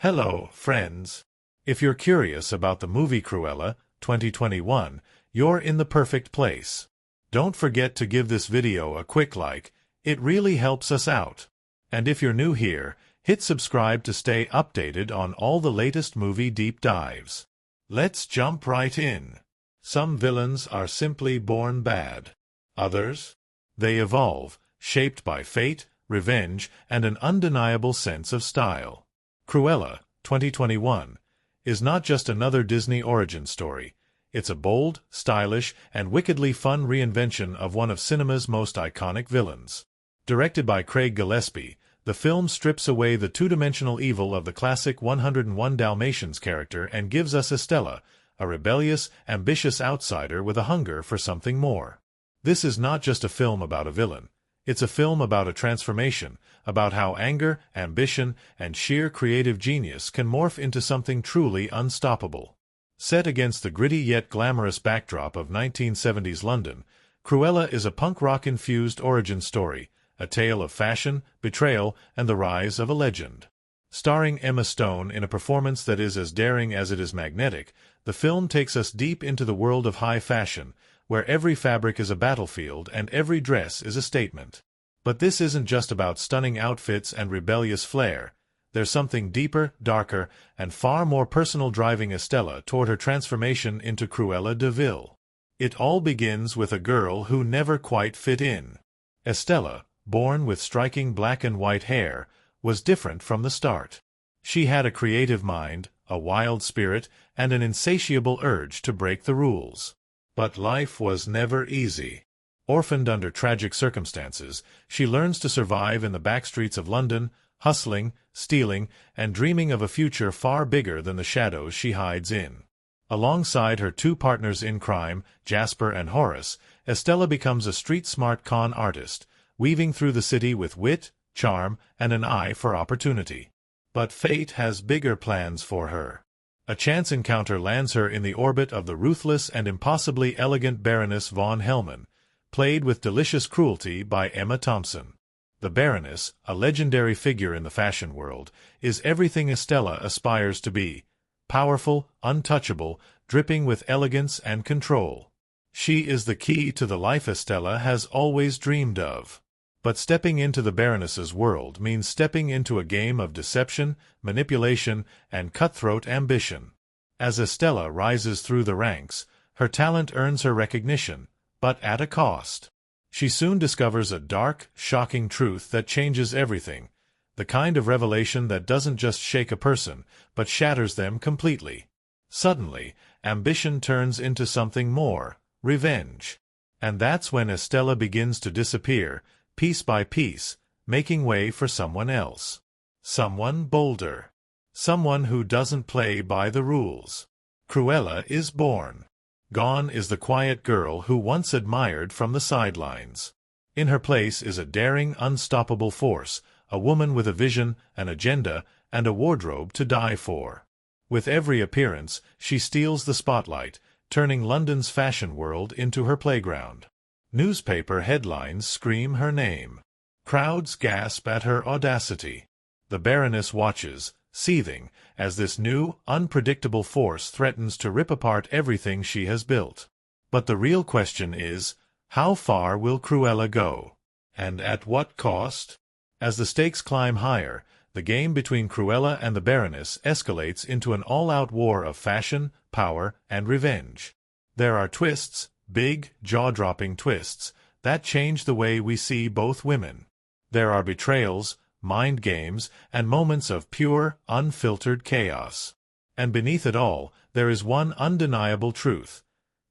Hello, friends. If you're curious about the movie Cruella, 2021, you're in the perfect place. Don't forget to give this video a quick like, it really helps us out. And if you're new here, hit subscribe to stay updated on all the latest movie deep dives. Let's jump right in. Some villains are simply born bad. Others? They evolve, shaped by fate, revenge, and an undeniable sense of style. Cruella, 2021, is not just another Disney origin story. It's a bold, stylish, and wickedly fun reinvention of one of cinema's most iconic villains. Directed by Craig Gillespie, the film strips away the two-dimensional evil of the classic 101 Dalmatians character and gives us Estella, a rebellious, ambitious outsider with a hunger for something more. This is not just a film about a villain. It's a film about a transformation, about how anger, ambition, and sheer creative genius can morph into something truly unstoppable. Set against the gritty yet glamorous backdrop of 1970s London, Cruella is a punk rock-infused origin story, a tale of fashion, betrayal, and the rise of a legend. Starring Emma Stone in a performance that is as daring as it is magnetic, the film takes us deep into the world of high fashion, where every fabric is a battlefield and every dress is a statement. But this isn't just about stunning outfits and rebellious flair. There's something deeper, darker, and far more personal driving Estella toward her transformation into Cruella de Vil. It all begins with a girl who never quite fit in. Estella, born with striking black and white hair, was different from the start. She had a creative mind, a wild spirit, and an insatiable urge to break the rules. But life was never easy. Orphaned under tragic circumstances, she learns to survive in the backstreets of London, hustling, stealing, and dreaming of a future far bigger than the shadows she hides in. Alongside her two partners in crime, Jasper and Horace, Estella becomes a street-smart con artist, weaving through the city with wit, charm, and an eye for opportunity. But fate has bigger plans for her. A chance encounter lands her in the orbit of the ruthless and impossibly elegant Baroness von Hellman, played with delicious cruelty by Emma Thompson. The Baroness, a legendary figure in the fashion world, is everything Estella aspires to be: powerful, untouchable, dripping with elegance and control. She is the key to the life Estella has always dreamed of. But stepping into the Baroness's world means stepping into a game of deception, manipulation, and cutthroat ambition. As Estella rises through the ranks, her talent earns her recognition, but at a cost. She soon discovers a dark, shocking truth that changes everything, the kind of revelation that doesn't just shake a person, but shatters them completely. Suddenly, ambition turns into something more: revenge. And that's when Estella begins to disappear, piece by piece, making way for someone else. Someone bolder. Someone who doesn't play by the rules. Cruella is born. Gone is the quiet girl who once admired from the sidelines. In her place is a daring, unstoppable force, a woman with a vision, an agenda, and a wardrobe to die for. With every appearance, she steals the spotlight, turning London's fashion world into her playground. Newspaper headlines scream her name. Crowds gasp at her audacity. The Baroness watches, seething, as this new, unpredictable force threatens to rip apart everything she has built. But the real question is, how far will Cruella go? And at what cost? As the stakes climb higher, the game between Cruella and the Baroness escalates into an all-out war of fashion, power, and revenge. There are twists, big, jaw-dropping twists, that change the way we see both women. There are betrayals, mind games, and moments of pure, unfiltered chaos. And beneath it all, there is one undeniable truth.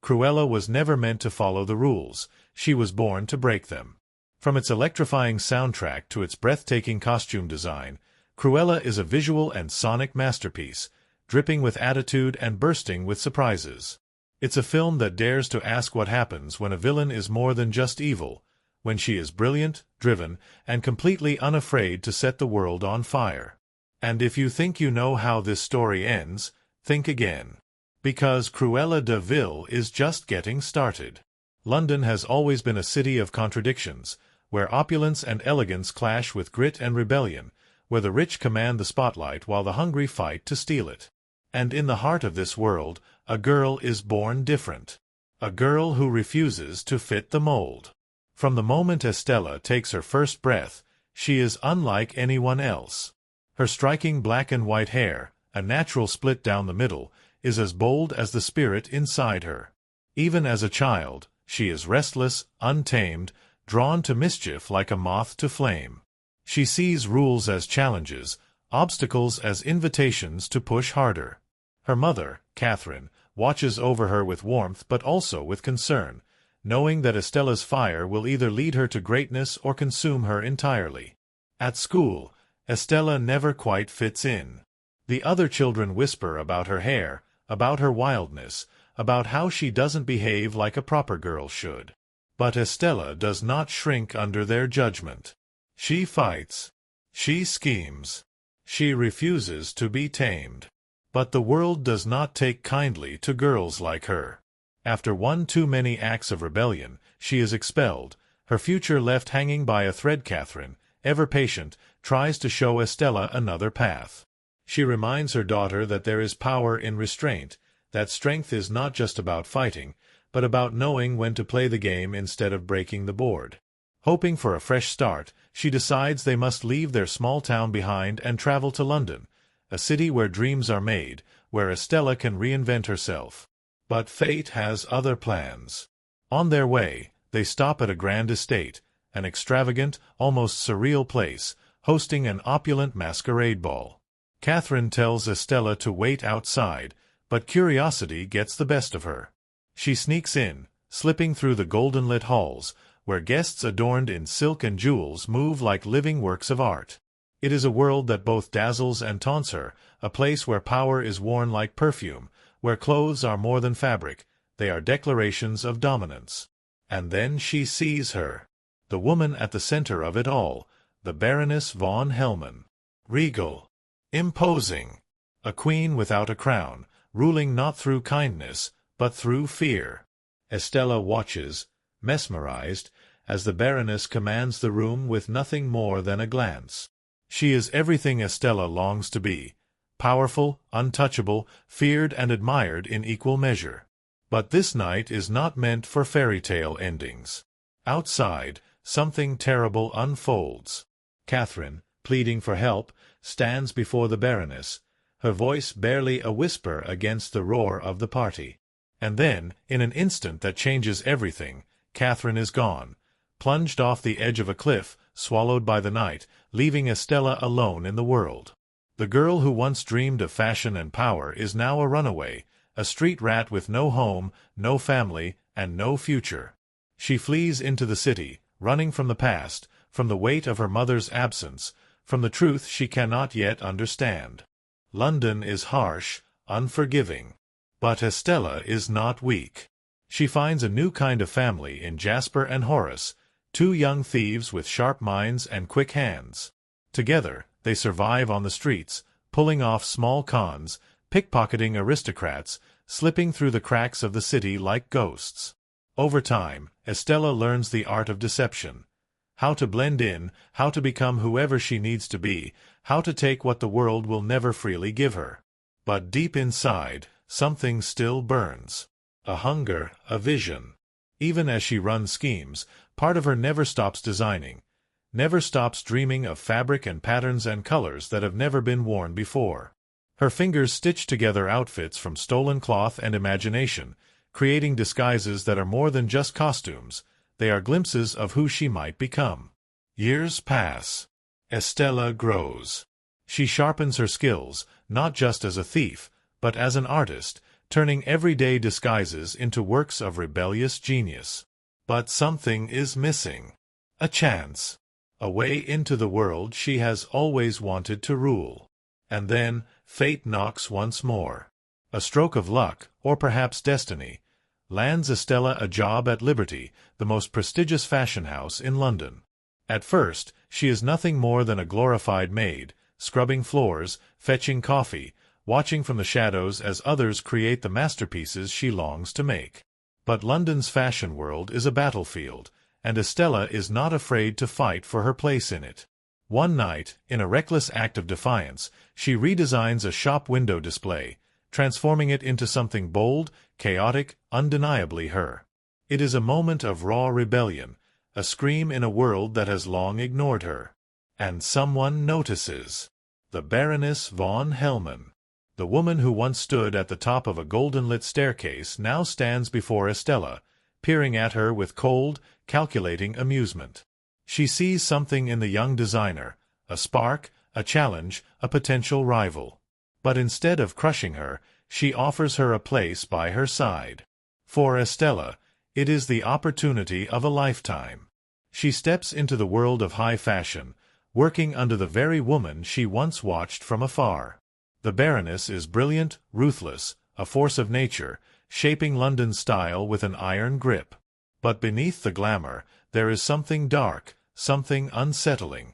Cruella was never meant to follow the rules. She was born to break them. From its electrifying soundtrack to its breathtaking costume design, Cruella is a visual and sonic masterpiece, dripping with attitude and bursting with surprises. It's a film that dares to ask what happens when a villain is more than just evil, when she is brilliant, driven, and completely unafraid to set the world on fire. And if you think you know how this story ends, think again. Because Cruella de Vil is just getting started. London has always been a city of contradictions, where opulence and elegance clash with grit and rebellion, where the rich command the spotlight while the hungry fight to steal it. And in the heart of this world, a girl is born different. A girl who refuses to fit the mold. From the moment Estella takes her first breath, she is unlike anyone else. Her striking black and white hair, a natural split down the middle, is as bold as the spirit inside her. Even as a child, she is restless, untamed, drawn to mischief like a moth to flame. She sees rules as challenges, obstacles as invitations to push harder. Her mother, Catherine, watches over her with warmth but also with concern, knowing that Estella's fire will either lead her to greatness or consume her entirely. At school, Estella never quite fits in. The other children whisper about her hair, about her wildness, about how she doesn't behave like a proper girl should. But Estella does not shrink under their judgment. She fights. She schemes. She refuses to be tamed. But the world does not take kindly to girls like her. After one too many acts of rebellion, she is expelled, her future left hanging by a thread. Catherine, ever patient, tries to show Estella another path. She reminds her daughter that there is power in restraint, that strength is not just about fighting, but about knowing when to play the game instead of breaking the board. Hoping for a fresh start, she decides they must leave their small town behind and travel to London, a city where dreams are made, where Estella can reinvent herself. But fate has other plans. On their way, they stop at a grand estate, an extravagant, almost surreal place, hosting an opulent masquerade ball. Catherine tells Estella to wait outside, but curiosity gets the best of her. She sneaks in, slipping through the golden-lit halls, where guests adorned in silk and jewels move like living works of art. It is a world that both dazzles and taunts her, a place where power is worn like perfume, where clothes are more than fabric, they are declarations of dominance. And then she sees her. The woman at the center of it all, the Baroness von Hellman. Regal. Imposing. A queen without a crown, ruling not through kindness, but through fear. Estella watches, mesmerized, as the Baroness commands the room with nothing more than a glance. She is everything Estella longs to be, powerful, untouchable, feared and admired in equal measure. But this night is not meant for fairy tale endings. Outside, something terrible unfolds. Catherine, pleading for help, stands before the Baroness, her voice barely a whisper against the roar of the party. And then, in an instant that changes everything, Catherine is gone, plunged off the edge of a cliff, swallowed by the night, leaving Estella alone in the world. The girl who once dreamed of fashion and power is now a runaway, a street rat with no home, no family, and no future. She flees into the city, running from the past, from the weight of her mother's absence, from the truth she cannot yet understand. London is harsh, unforgiving. But Estella is not weak. She finds a new kind of family in Jasper and Horace, two young thieves with sharp minds and quick hands. Together, they survive on the streets, pulling off small cons, pickpocketing aristocrats, slipping through the cracks of the city like ghosts. Over time, Estella learns the art of deception. How to blend in, how to become whoever she needs to be, how to take what the world will never freely give her. But deep inside, something still burns. A hunger, a vision. Even as she runs schemes, part of her never stops designing, never stops dreaming of fabric and patterns and colors that have never been worn before. Her fingers stitch together outfits from stolen cloth and imagination, creating disguises that are more than just costumes. They are glimpses of who she might become. Years pass. Estella grows. She sharpens her skills, not just as a thief, but as an artist, turning everyday disguises into works of rebellious genius. But something is missing. A chance. A way into the world she has always wanted to rule. And then, fate knocks once more. A stroke of luck, or perhaps destiny, lands Estella a job at Liberty, the most prestigious fashion house in London. At first, she is nothing more than a glorified maid, scrubbing floors, fetching coffee, watching from the shadows as others create the masterpieces she longs to make. But London's fashion world is a battlefield, and Estella is not afraid to fight for her place in it. One night, in a reckless act of defiance, she redesigns a shop window display, transforming it into something bold, chaotic, undeniably her. It is a moment of raw rebellion, a scream in a world that has long ignored her. And someone notices. The Baroness von Hellman. The woman who once stood at the top of a golden-lit staircase now stands before Estella, peering at her with cold, calculating amusement. She sees something in the young designer, a spark, a challenge, a potential rival. But instead of crushing her, she offers her a place by her side. For Estella, it is the opportunity of a lifetime. She steps into the world of high fashion, working under the very woman she once watched from afar. The Baroness is brilliant, ruthless, a force of nature, shaping London's style with an iron grip. But beneath the glamour, there is something dark, something unsettling.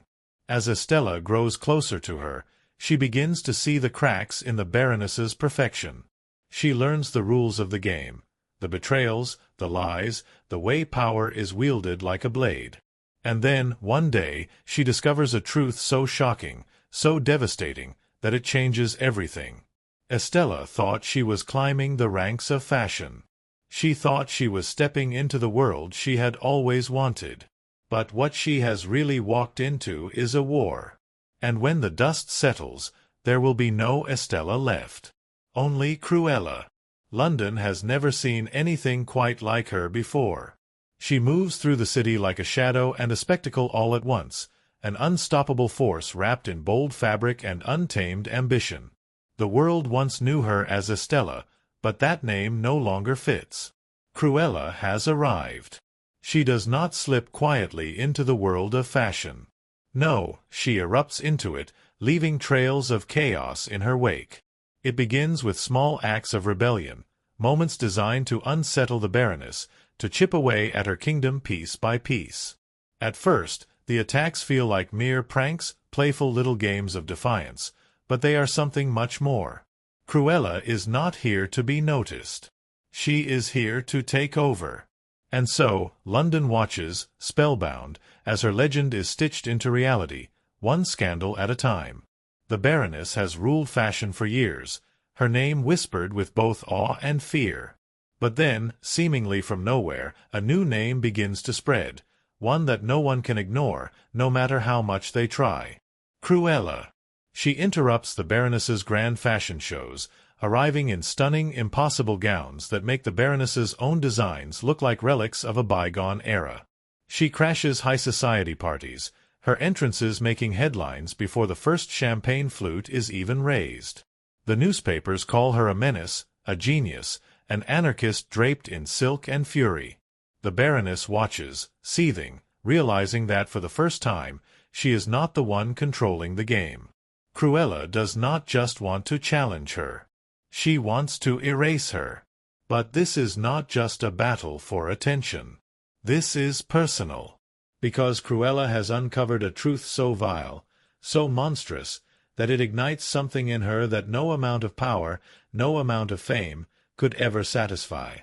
As Estella grows closer to her, she begins to see the cracks in the Baroness's perfection. She learns the rules of the game, the betrayals, the lies, the way power is wielded like a blade. And then, one day, she discovers a truth so shocking, so devastating, that it changes everything. Estella thought she was climbing the ranks of fashion. She thought she was stepping into the world she had always wanted. But what she has really walked into is a war. And when the dust settles, there will be no Estella left. Only Cruella. London has never seen anything quite like her before. She moves through the city like a shadow and a spectacle all at once, an unstoppable force wrapped in bold fabric and untamed ambition. The world once knew her as Estella, but that name no longer fits. Cruella has arrived. She does not slip quietly into the world of fashion. No, she erupts into it, leaving trails of chaos in her wake. It begins with small acts of rebellion, moments designed to unsettle the Baroness, to chip away at her kingdom piece by piece. At first, the attacks feel like mere pranks, playful little games of defiance, but they are something much more. Cruella is not here to be noticed. She is here to take over. And so, London watches, spellbound, as her legend is stitched into reality, one scandal at a time. The Baroness has ruled fashion for years, her name whispered with both awe and fear. But then, seemingly from nowhere, a new name begins to spread, one that no one can ignore, no matter how much they try. Cruella. She interrupts the Baroness's grand fashion shows, arriving in stunning, impossible gowns that make the Baroness's own designs look like relics of a bygone era. She crashes high society parties, her entrances making headlines before the first champagne flute is even raised. The newspapers call her a menace, a genius, an anarchist draped in silk and fury. The Baroness watches, seething, realizing that for the first time, she is not the one controlling the game. Cruella does not just want to challenge her. She wants to erase her. But this is not just a battle for attention. This is personal. Because Cruella has uncovered a truth so vile, so monstrous, that it ignites something in her that no amount of power, no amount of fame, could ever satisfy.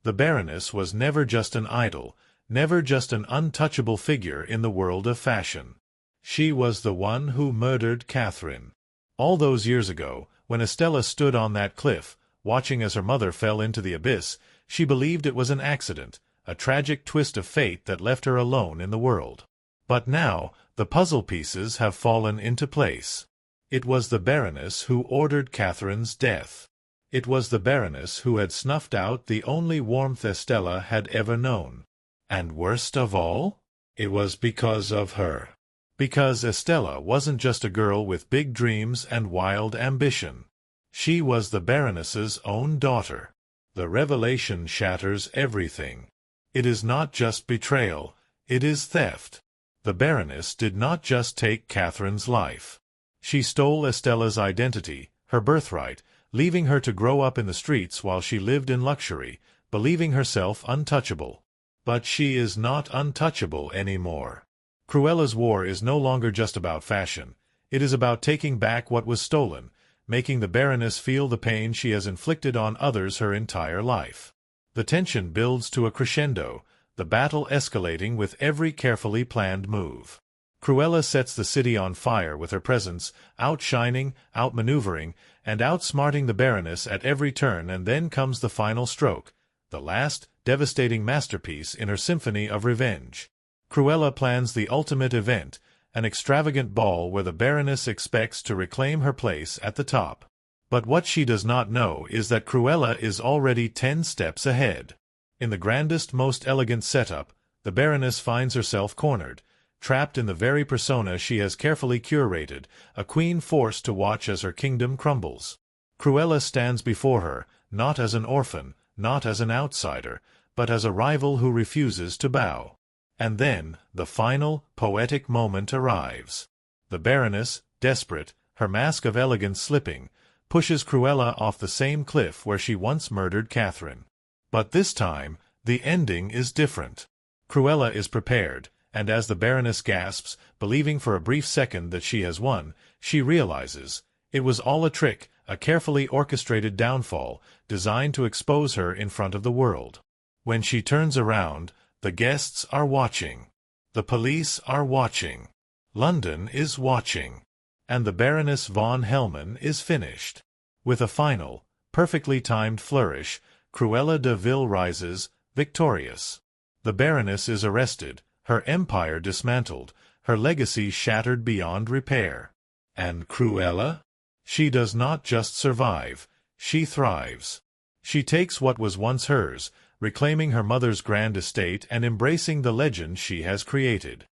The Baroness was never just an idol, never just an untouchable figure in the world of fashion. She was the one who murdered Catherine. All those years ago, when Estella stood on that cliff, watching as her mother fell into the abyss, she believed it was an accident, a tragic twist of fate that left her alone in the world. But now, the puzzle pieces have fallen into place. It was the Baroness who ordered Catherine's death. It was the Baroness who had snuffed out the only warmth Estella had ever known. And worst of all, it was because of her. Because Estella wasn't just a girl with big dreams and wild ambition. She was the Baroness's own daughter. The revelation shatters everything. It is not just betrayal, it is theft. The Baroness did not just take Catherine's life. She stole Estella's identity, her birthright, leaving her to grow up in the streets while she lived in luxury, believing herself untouchable. But she is not untouchable anymore. Cruella's war is no longer just about fashion. It is about taking back what was stolen, making the Baroness feel the pain she has inflicted on others her entire life. The tension builds to a crescendo, the battle escalating with every carefully planned move. Cruella sets the city on fire with her presence, outshining, outmaneuvering, and outsmarting the Baroness at every turn, and then comes the final stroke, the last, devastating masterpiece in her symphony of revenge. Cruella plans the ultimate event, an extravagant ball where the Baroness expects to reclaim her place at the top. But what she does not know is that Cruella is already 10 steps ahead. In the grandest, most elegant setup, the Baroness finds herself cornered, trapped in the very persona she has carefully curated, a queen forced to watch as her kingdom crumbles. Cruella stands before her, not as an orphan, not as an outsider, but as a rival who refuses to bow. And then, the final, poetic moment arrives. The Baroness, desperate, her mask of elegance slipping, pushes Cruella off the same cliff where she once murdered Catherine. But this time, the ending is different. Cruella is prepared, and as the Baroness gasps, believing for a brief second that she has won, she realizes it was all a trick, a carefully orchestrated downfall, designed to expose her in front of the world. When she turns around, the guests are watching. The police are watching. London is watching. And the Baroness von Hellman is finished. With a final, perfectly timed flourish, Cruella de Vil rises, victorious. The Baroness is arrested, her empire dismantled, her legacy shattered beyond repair. And Cruella? She does not just survive, she thrives. She takes what was once hers, reclaiming her mother's grand estate and embracing the legend she has created.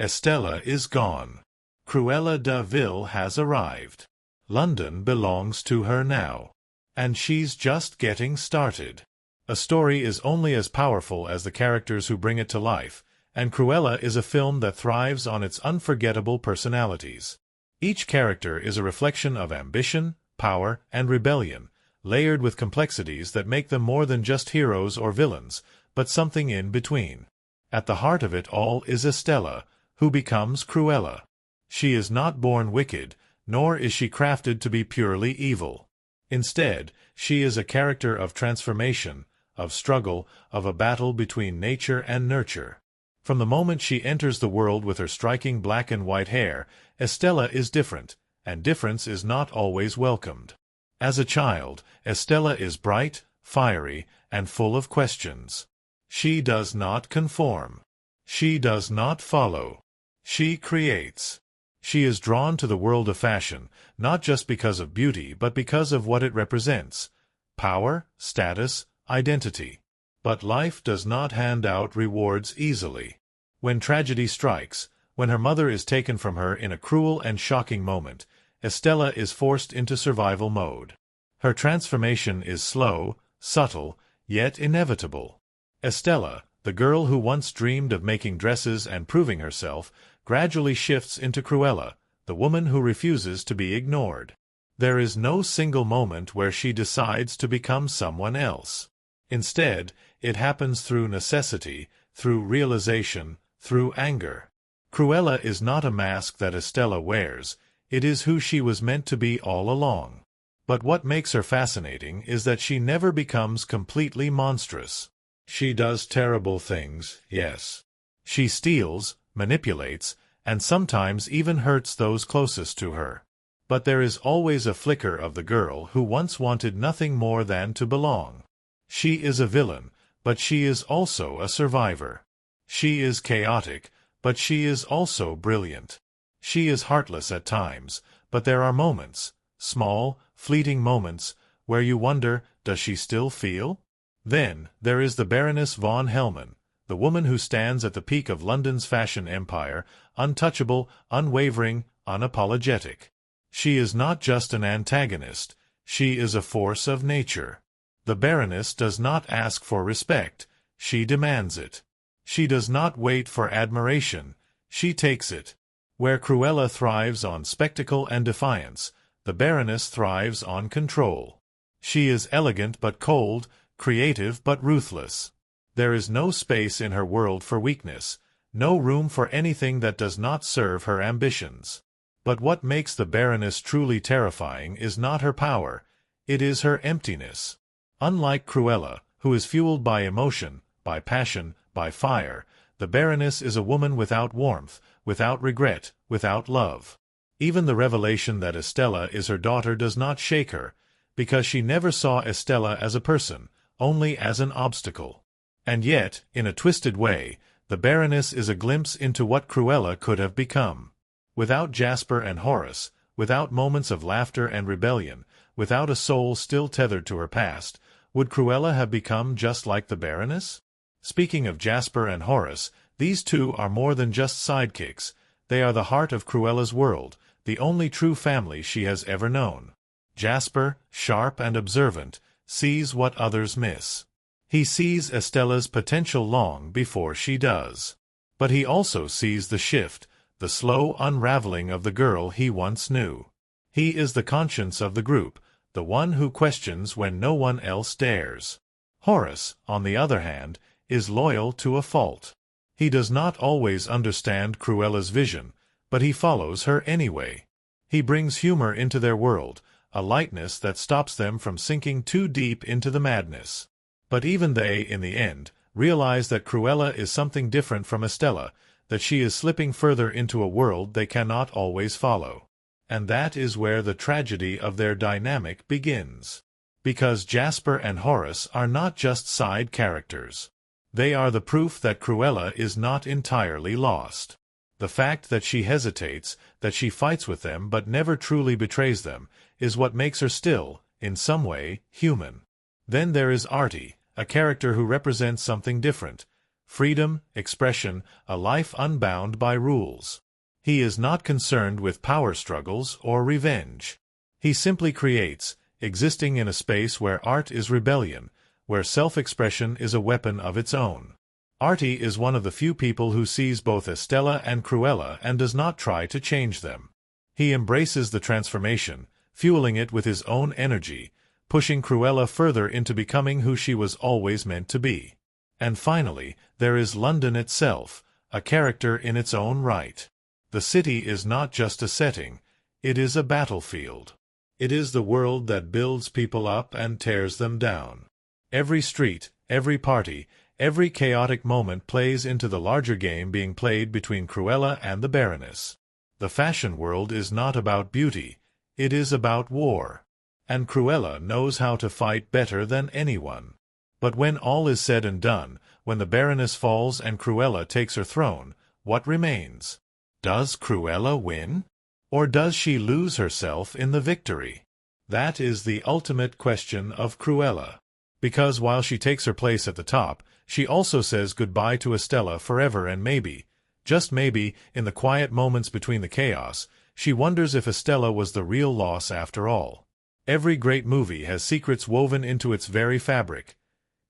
Estella is gone. Cruella de Vil has arrived. London belongs to her now. And she's just getting started. A story is only as powerful as the characters who bring it to life, and Cruella is a film that thrives on its unforgettable personalities. Each character is a reflection of ambition, power, and rebellion, layered with complexities that make them more than just heroes or villains, but something in between. At the heart of it all is Estella, who becomes Cruella. She is not born wicked, nor is she crafted to be purely evil. Instead, she is a character of transformation, of struggle, of a battle between nature and nurture. From the moment she enters the world with her striking black and white hair, Estella is different, and difference is not always welcomed. As a child, Estella is bright, fiery, and full of questions. She does not conform. She does not follow. She creates. She is drawn to the world of fashion, not just because of beauty but because of what it represents: power, status, identity. But life does not hand out rewards easily. When tragedy strikes, when her mother is taken from her in a cruel and shocking moment, Estella is forced into survival mode. Her transformation is slow, subtle, yet inevitable. Estella, the girl who once dreamed of making dresses and proving herself, gradually shifts into Cruella, the woman who refuses to be ignored. There is no single moment where she decides to become someone else. Instead, it happens through necessity, through realization, through anger. Cruella is not a mask that Estella wears, it is who she was meant to be all along. But what makes her fascinating is that she never becomes completely monstrous. She does terrible things, yes. She steals, manipulates, and sometimes even hurts those closest to her. But there is always a flicker of the girl who once wanted nothing more than to belong. She is a villain, but she is also a survivor. She is chaotic, but she is also brilliant. She is heartless at times, but there are moments, small, fleeting moments, where you wonder, does she still feel? Then, there is the Baroness von Hellman, the woman who stands at the peak of London's fashion empire, untouchable, unwavering, unapologetic. She is not just an antagonist, she is a force of nature. The Baroness does not ask for respect, she demands it. She does not wait for admiration, she takes it. Where Cruella thrives on spectacle and defiance, the Baroness thrives on control. She is elegant but cold, creative but ruthless. There is no space in her world for weakness, no room for anything that does not serve her ambitions. But what makes the Baroness truly terrifying is not her power, it is her emptiness. Unlike Cruella, who is fueled by emotion, by passion, by fire, the Baroness is a woman without warmth, without regret, without love. Even the revelation that Estella is her daughter does not shake her, because she never saw Estella as a person, only as an obstacle. And yet, in a twisted way, the Baroness is a glimpse into what Cruella could have become. Without Jasper and Horace, without moments of laughter and rebellion, without a soul still tethered to her past, would Cruella have become just like the Baroness? Speaking of Jasper and Horace, these two are more than just sidekicks. They are the heart of Cruella's world, the only true family she has ever known. Jasper, sharp and observant, sees what others miss. He sees Estella's potential long before she does. But he also sees the shift, the slow unraveling of the girl he once knew. He is the conscience of the group, the one who questions when no one else dares. Horace, on the other hand, is loyal to a fault. He does not always understand Cruella's vision, but he follows her anyway. He brings humor into their world, a lightness that stops them from sinking too deep into the madness. But even they, in the end, realize that Cruella is something different from Estella, that she is slipping further into a world they cannot always follow. And that is where the tragedy of their dynamic begins. Because Jasper and Horace are not just side characters. They are the proof that Cruella is not entirely lost. The fact that she hesitates, that she fights with them but never truly betrays them, is what makes her still, in some way, human. Then there is Artie, a character who represents something different. Freedom, expression, a life unbound by rules. He is not concerned with power struggles or revenge. He simply creates, existing in a space where art is rebellion, where self-expression is a weapon of its own. Artie is one of the few people who sees both Estella and Cruella and does not try to change them. He embraces the transformation, fueling it with his own energy, pushing Cruella further into becoming who she was always meant to be. And finally, there is London itself, a character in its own right. The city is not just a setting, it is a battlefield. It is the world that builds people up and tears them down. Every street, every party, every chaotic moment plays into the larger game being played between Cruella and the Baroness. The fashion world is not about beauty, it is about war. And Cruella knows how to fight better than anyone. But when all is said and done, when the Baroness falls and Cruella takes her throne, what remains? Does Cruella win? Or does she lose herself in the victory? That is the ultimate question of Cruella. Because while she takes her place at the top, she also says goodbye to Estella forever, and maybe, just maybe, in the quiet moments between the chaos, she wonders if Estella was the real loss after all. Every great movie has secrets woven into its very fabric.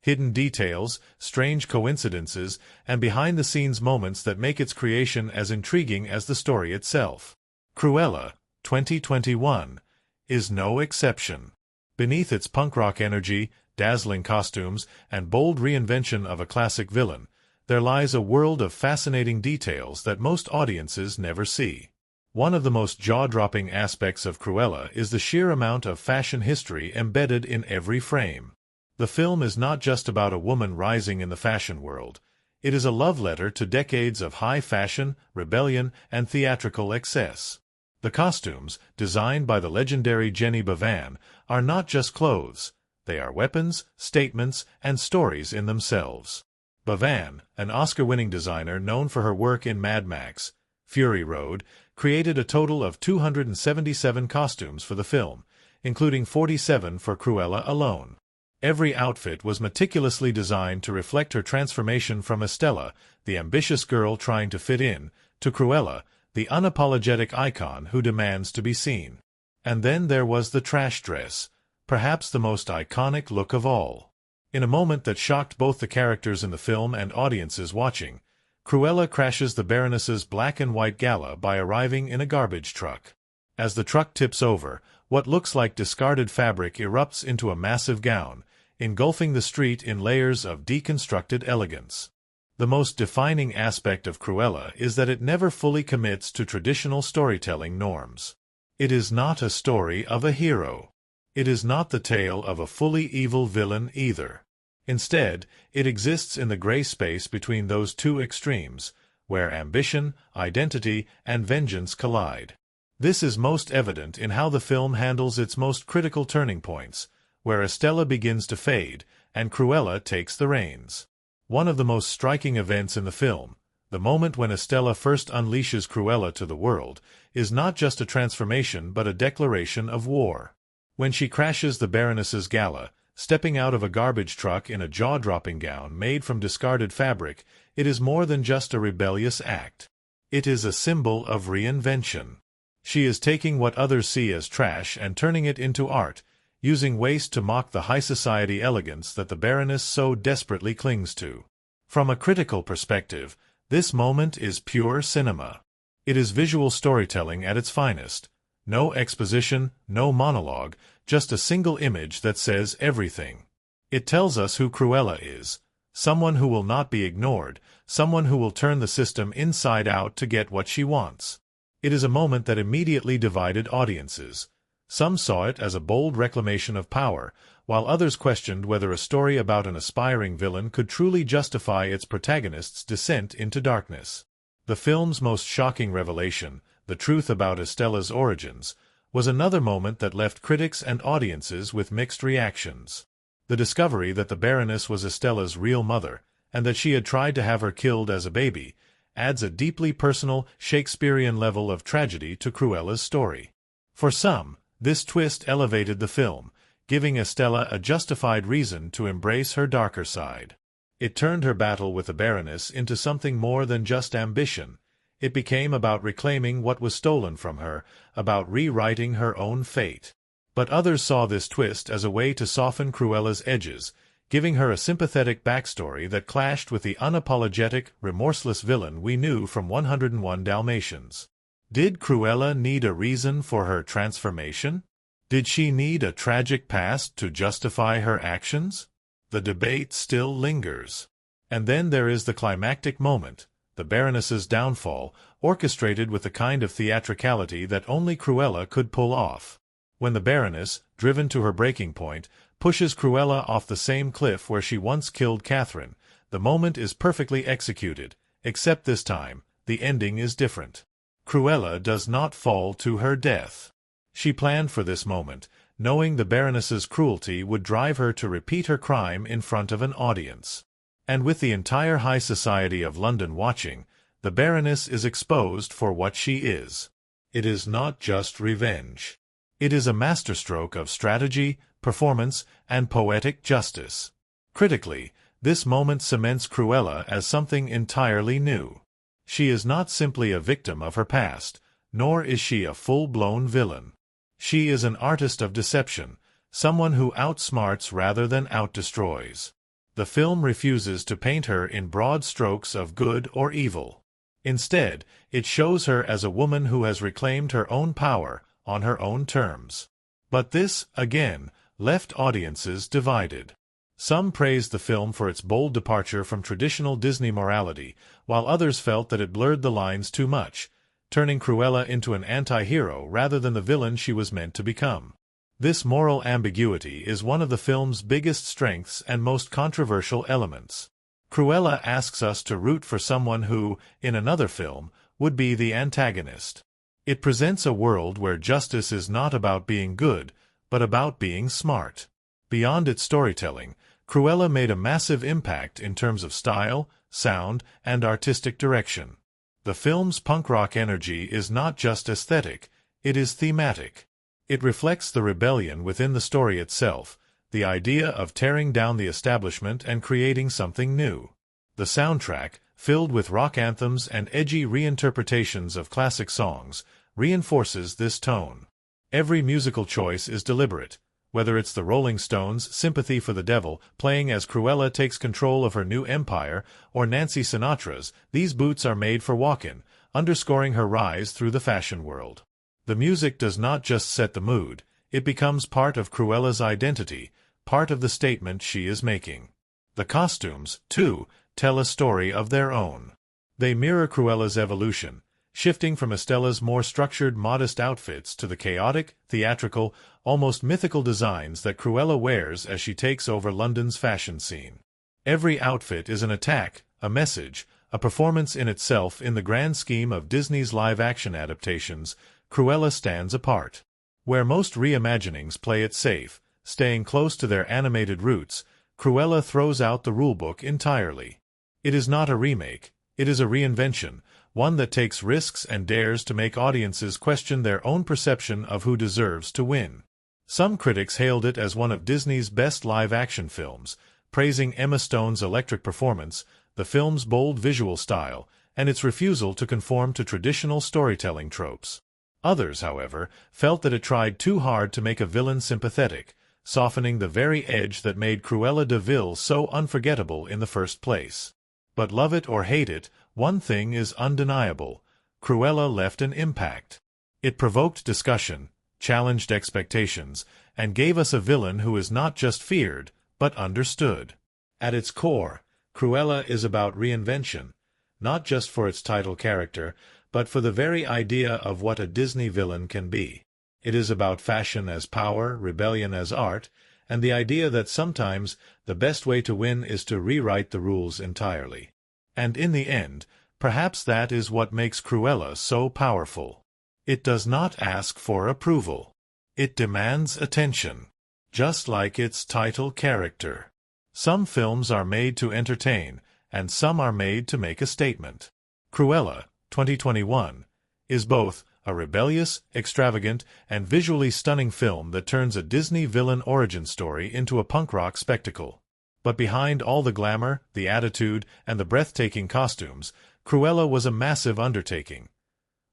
Hidden details, strange coincidences, and behind-the-scenes moments that make its creation as intriguing as the story itself. Cruella, 2021, is no exception. Beneath its punk rock energy, dazzling costumes, and bold reinvention of a classic villain, there lies a world of fascinating details that most audiences never see. One of the most jaw-dropping aspects of Cruella is the sheer amount of fashion history embedded in every frame. The film is not just about a woman rising in the fashion world. It is a love letter to decades of high fashion, rebellion, and theatrical excess. The costumes, designed by the legendary Jenny Bavan, are not just clothes. They are weapons, statements, and stories in themselves. Bavan, an Oscar-winning designer known for her work in Mad Max, Fury Road, created a total of 277 costumes for the film, including 47 for Cruella alone. Every outfit was meticulously designed to reflect her transformation from Estella, the ambitious girl trying to fit in, to Cruella, the unapologetic icon who demands to be seen. And then there was the trash dress, perhaps the most iconic look of all. In a moment that shocked both the characters in the film and audiences watching, Cruella crashes the Baroness's black and white gala by arriving in a garbage truck. As the truck tips over, what looks like discarded fabric erupts into a massive gown, engulfing the street in layers of deconstructed elegance. The most defining aspect of Cruella is that it never fully commits to traditional storytelling norms. It is not a story of a hero. It is not the tale of a fully evil villain either. Instead, it exists in the gray space between those two extremes, where ambition, identity, and vengeance collide. This is most evident in how the film handles its most critical turning points, where Estella begins to fade, and Cruella takes the reins. One of the most striking events in the film, the moment when Estella first unleashes Cruella to the world, is not just a transformation but a declaration of war. When she crashes the Baroness's gala, stepping out of a garbage truck in a jaw-dropping gown made from discarded fabric, it is more than just a rebellious act. It is a symbol of reinvention. She is taking what others see as trash and turning it into art, using waste to mock the high society elegance that the Baroness so desperately clings to. From a critical perspective, this moment is pure cinema. It is visual storytelling at its finest. No exposition, no monologue, just a single image that says everything. It tells us who Cruella is, someone who will not be ignored, someone who will turn the system inside out to get what she wants. It is a moment that immediately divided audiences. Some saw it as a bold reclamation of power, while others questioned whether a story about an aspiring villain could truly justify its protagonist's descent into darkness. The film's most shocking revelation, the truth about Estella's origins, was another moment that left critics and audiences with mixed reactions. The discovery that the Baroness was Estella's real mother, and that she had tried to have her killed as a baby, adds a deeply personal, Shakespearean level of tragedy to Cruella's story. For some, this twist elevated the film, giving Estella a justified reason to embrace her darker side. It turned her battle with the Baroness into something more than just ambition. It became about reclaiming what was stolen from her, about rewriting her own fate. But others saw this twist as a way to soften Cruella's edges, giving her a sympathetic backstory that clashed with the unapologetic, remorseless villain we knew from 101 Dalmatians. Did Cruella need a reason for her transformation? Did she need a tragic past to justify her actions? The debate still lingers. And then there is the climactic moment, the Baroness's downfall, orchestrated with the kind of theatricality that only Cruella could pull off. When the Baroness, driven to her breaking point, pushes Cruella off the same cliff where she once killed Catherine, the moment is perfectly executed, except this time, the ending is different. Cruella does not fall to her death. She planned for this moment, knowing the Baroness's cruelty would drive her to repeat her crime in front of an audience. And with the entire high society of London watching, the Baroness is exposed for what she is. It is not just revenge. It is a masterstroke of strategy, performance, and poetic justice. Critically, this moment cements Cruella as something entirely new. She is not simply a victim of her past, nor is she a full-blown villain. She is an artist of deception, someone who outsmarts rather than outdestroys. The film refuses to paint her in broad strokes of good or evil. Instead, it shows her as a woman who has reclaimed her own power on her own terms. But this, again, left audiences divided. Some praised the film for its bold departure from traditional Disney morality, while others felt that it blurred the lines too much, turning Cruella into an anti-hero rather than the villain she was meant to become. This moral ambiguity is one of the film's biggest strengths and most controversial elements. Cruella asks us to root for someone who, in another film, would be the antagonist. It presents a world where justice is not about being good, but about being smart. Beyond its storytelling, Cruella made a massive impact in terms of style, sound, and artistic direction. The film's punk rock energy is not just aesthetic, it is thematic. It reflects the rebellion within the story itself, the idea of tearing down the establishment and creating something new. The soundtrack, filled with rock anthems and edgy reinterpretations of classic songs, reinforces this tone. Every musical choice is deliberate, whether it's the Rolling Stones' Sympathy for the Devil playing as Cruella takes control of her new empire, or Nancy Sinatra's These Boots Are Made for Walkin', underscoring her rise through the fashion world. The music does not just set the mood, it becomes part of Cruella's identity, part of the statement she is making. The costumes, too, tell a story of their own. They mirror Cruella's evolution, shifting from Estella's more structured, modest outfits to the chaotic, theatrical, almost mythical designs that Cruella wears as she takes over London's fashion scene. Every outfit is an attack, a message, a performance in itself. In the grand scheme of Disney's live-action adaptations, Cruella stands apart. Where most reimaginings play it safe, staying close to their animated roots, Cruella throws out the rulebook entirely. It is not a remake, it is a reinvention, one that takes risks and dares to make audiences question their own perception of who deserves to win. Some critics hailed it as one of Disney's best live-action films, praising Emma Stone's electric performance, the film's bold visual style, and its refusal to conform to traditional storytelling tropes. Others, however, felt that it tried too hard to make a villain sympathetic, softening the very edge that made Cruella de Vil so unforgettable in the first place. But love it or hate it, one thing is undeniable: Cruella left an impact. It provoked discussion, challenged expectations, and gave us a villain who is not just feared, but understood. At its core, Cruella is about reinvention, not just for its title character, but for the very idea of what a Disney villain can be. It is about fashion as power, rebellion as art, and the idea that sometimes the best way to win is to rewrite the rules entirely. And in the end, perhaps that is what makes Cruella so powerful. It does not ask for approval. It demands attention, just like its title character. Some films are made to entertain, and some are made to make a statement. Cruella, 2021, is both a rebellious, extravagant, and visually stunning film that turns a Disney villain origin story into a punk rock spectacle. But behind all the glamour, the attitude, and the breathtaking costumes, Cruella was a massive undertaking.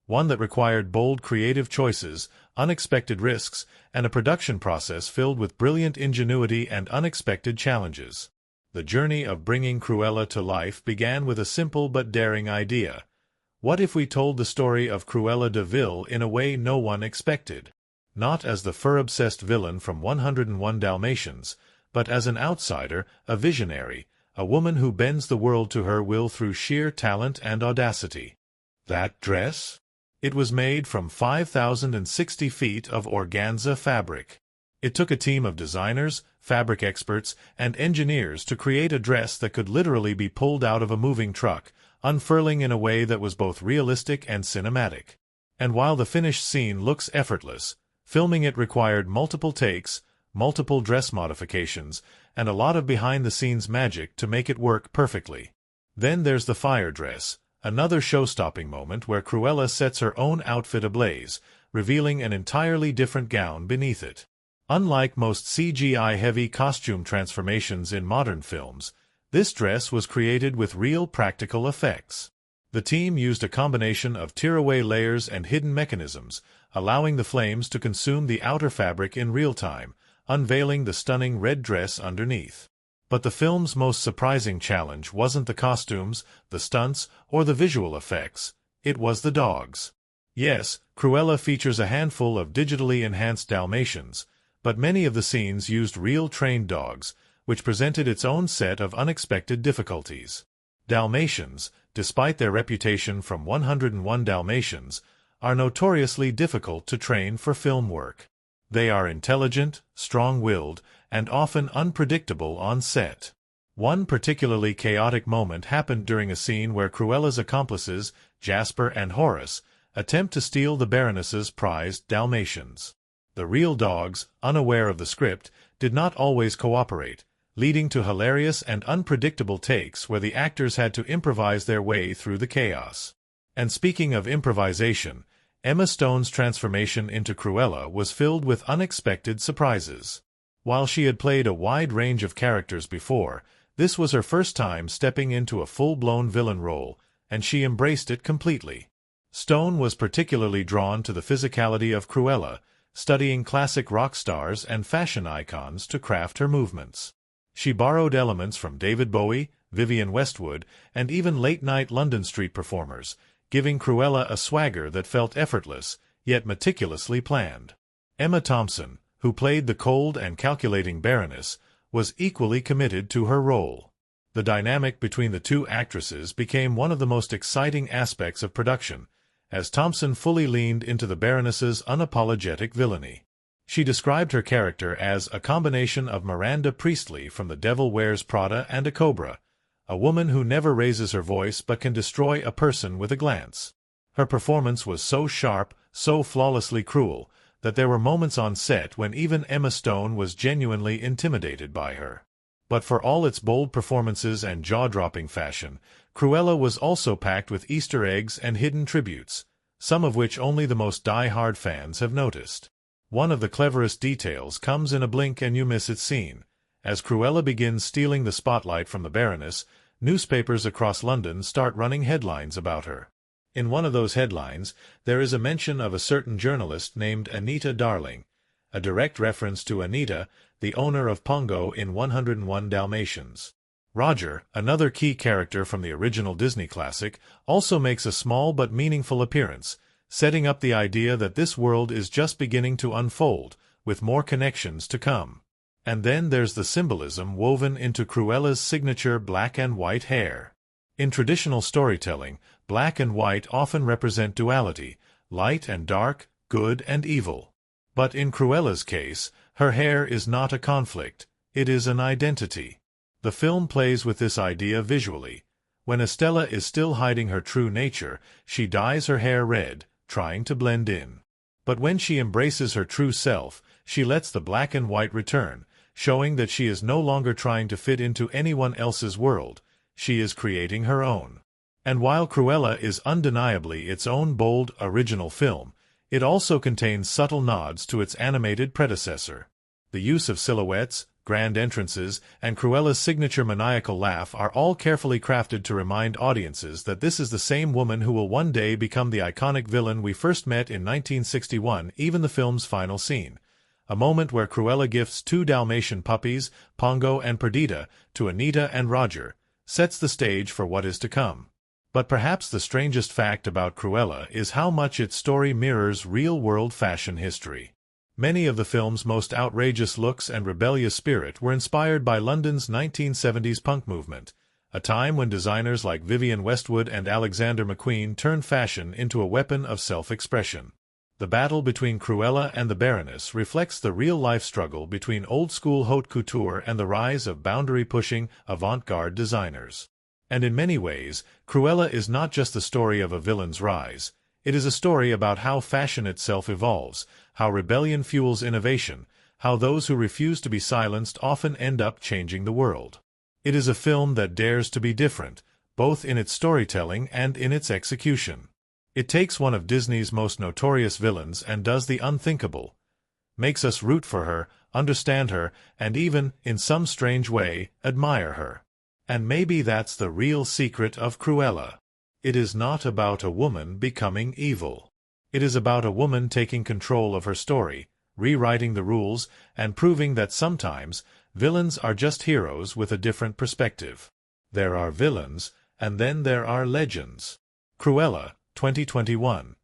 One that required bold creative choices, unexpected risks, and a production process filled with brilliant ingenuity and unexpected challenges. The journey of bringing Cruella to life began with a simple but daring idea. What if we told the story of Cruella de Vil in a way no one expected? Not as the fur-obsessed villain from 101 Dalmatians, but as an outsider, a visionary, a woman who bends the world to her will through sheer talent and audacity. That dress? It was made from 5,060 feet of organza fabric. It took a team of designers, fabric experts, and engineers to create a dress that could literally be pulled out of a moving truck, unfurling in a way that was both realistic and cinematic. And while the finished scene looks effortless, filming it required multiple takes, multiple dress modifications, and a lot of behind-the-scenes magic to make it work perfectly. Then there's the fire dress, another show-stopping moment where Cruella sets her own outfit ablaze, revealing an entirely different gown beneath it. Unlike most CGI-heavy costume transformations in modern films, this dress was created with real practical effects. The team used a combination of tearaway layers and hidden mechanisms, allowing the flames to consume the outer fabric in real time, unveiling the stunning red dress underneath. But the film's most surprising challenge wasn't the costumes, the stunts, or the visual effects. It was the dogs. Yes, Cruella features a handful of digitally enhanced Dalmatians, but many of the scenes used real trained dogs, which presented its own set of unexpected difficulties. Dalmatians, despite their reputation from 101 Dalmatians, are notoriously difficult to train for film work. They are intelligent, strong-willed, and often unpredictable on set. One particularly chaotic moment happened during a scene where Cruella's accomplices, Jasper and Horace, attempt to steal the Baroness's prized Dalmatians. The real dogs, unaware of the script, did not always cooperate, leading to hilarious and unpredictable takes where the actors had to improvise their way through the chaos. And speaking of improvisation, Emma Stone's transformation into Cruella was filled with unexpected surprises. While she had played a wide range of characters before, this was her first time stepping into a full-blown villain role, and she embraced it completely. Stone was particularly drawn to the physicality of Cruella, studying classic rock stars and fashion icons to craft her movements. She borrowed elements from David Bowie, Vivienne Westwood, and even late-night London street performers, giving Cruella a swagger that felt effortless, yet meticulously planned. Emma Thompson, who played the cold and calculating Baroness, was equally committed to her role. The dynamic between the two actresses became one of the most exciting aspects of production, as Thompson fully leaned into the Baroness's unapologetic villainy. She described her character as a combination of Miranda Priestley from The Devil Wears Prada and a cobra, a woman who never raises her voice but can destroy a person with a glance. Her performance was so sharp, so flawlessly cruel, that there were moments on set when even Emma Stone was genuinely intimidated by her. But for all its bold performances and jaw-dropping fashion, Cruella was also packed with Easter eggs and hidden tributes, some of which only the most die-hard fans have noticed. One of the cleverest details comes in a blink-and-you-miss-it scene. As Cruella begins stealing the spotlight from the Baroness, newspapers across London start running headlines about her. In one of those headlines, there is a mention of a certain journalist named Anita Darling, a direct reference to Anita, the owner of Pongo in 101 Dalmatians. Roger, another key character from the original Disney classic, also makes a small but meaningful appearance, setting up the idea that this world is just beginning to unfold, with more connections to come. And then there's the symbolism woven into Cruella's signature black and white hair. In traditional storytelling, black and white often represent duality, light and dark, good and evil. But in Cruella's case, her hair is not a conflict, it is an identity. The film plays with this idea visually. When Estella is still hiding her true nature, she dyes her hair red, trying to blend in. But when she embraces her true self, she lets the black and white return, showing that she is no longer trying to fit into anyone else's world. She is creating her own. And while Cruella is undeniably its own bold, original film, it also contains subtle nods to its animated predecessor. The use of silhouettes, grand entrances, and Cruella's signature maniacal laugh are all carefully crafted to remind audiences that this is the same woman who will one day become the iconic villain we first met in 1961, even the film's final scene. A moment where Cruella gifts two Dalmatian puppies, Pongo and Perdita, to Anita and Roger, sets the stage for what is to come. But perhaps the strangest fact about Cruella is how much its story mirrors real-world fashion history. Many of the film's most outrageous looks and rebellious spirit were inspired by London's 1970s punk movement, a time when designers like Vivienne Westwood and Alexander McQueen turned fashion into a weapon of self-expression. The battle between Cruella and the Baroness reflects the real-life struggle between old-school haute couture and the rise of boundary-pushing, avant-garde designers. And in many ways, Cruella is not just the story of a villain's rise. It is a story about how fashion itself evolves, how rebellion fuels innovation, how those who refuse to be silenced often end up changing the world. It is a film that dares to be different, both in its storytelling and in its execution. It takes one of Disney's most notorious villains and does the unthinkable. Makes us root for her, understand her, and even, in some strange way, admire her. And maybe that's the real secret of Cruella. It is not about a woman becoming evil. It is about a woman taking control of her story, rewriting the rules, and proving that sometimes villains are just heroes with a different perspective. There are villains, and then there are legends. Cruella, 2021,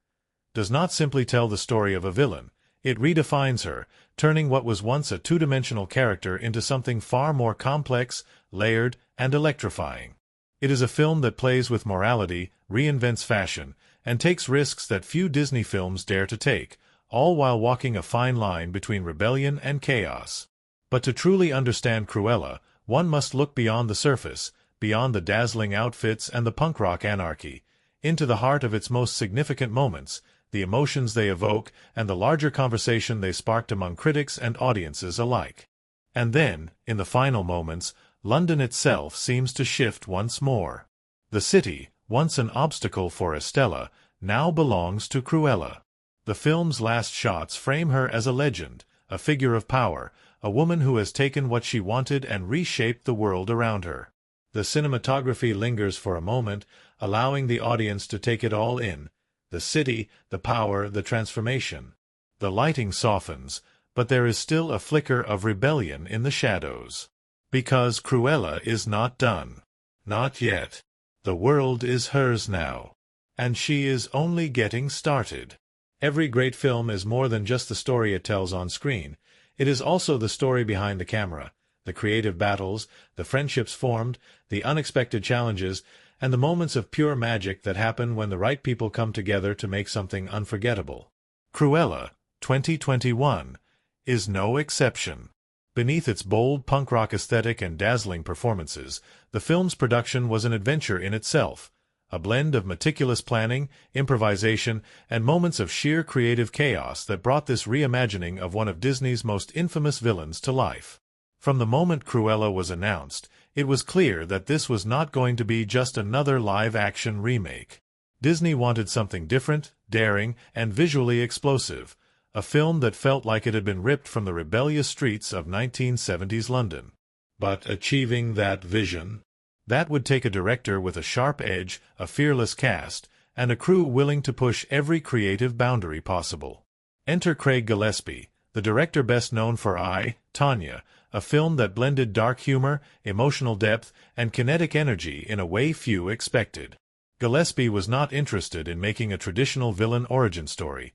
does not simply tell the story of a villain, it redefines her, turning what was once a two-dimensional character into something far more complex, layered, and electrifying. It is a film that plays with morality, reinvents fashion, and takes risks that few Disney films dare to take, all while walking a fine line between rebellion and chaos. But to truly understand Cruella, one must look beyond the surface, beyond the dazzling outfits and the punk rock anarchy, into the heart of its most significant moments, the emotions they evoke, and the larger conversation they sparked among critics and audiences alike. And then, in the final moments, London itself seems to shift once more. The city, once an obstacle for Estella, now belongs to Cruella. The film's last shots frame her as a legend, a figure of power, a woman who has taken what she wanted and reshaped the world around her. The cinematography lingers for a moment, allowing the audience to take it all in. The city, the power, the transformation. The lighting softens, but there is still a flicker of rebellion in the shadows. Because Cruella is not done. Not yet. The world is hers now. And she is only getting started. Every great film is more than just the story it tells on screen. It is also the story behind the camera, the creative battles, the friendships formed, the unexpected challenges, and the moments of pure magic that happen when the right people come together to make something unforgettable. Cruella, 2021, is no exception. Beneath its bold punk rock aesthetic and dazzling performances, the film's production was an adventure in itself, a blend of meticulous planning, improvisation, and moments of sheer creative chaos that brought this reimagining of one of Disney's most infamous villains to life. From the moment Cruella was announced, it was clear that this was not going to be just another live-action remake. Disney wanted something different, daring, and visually explosive, a film that felt like it had been ripped from the rebellious streets of 1970s London. But achieving that vision, that would take a director with a sharp edge, a fearless cast, and a crew willing to push every creative boundary possible. Enter Craig Gillespie, the director best known for I, Tonya, a film that blended dark humor, emotional depth, and kinetic energy in a way few expected. Gillespie was not interested in making a traditional villain origin story.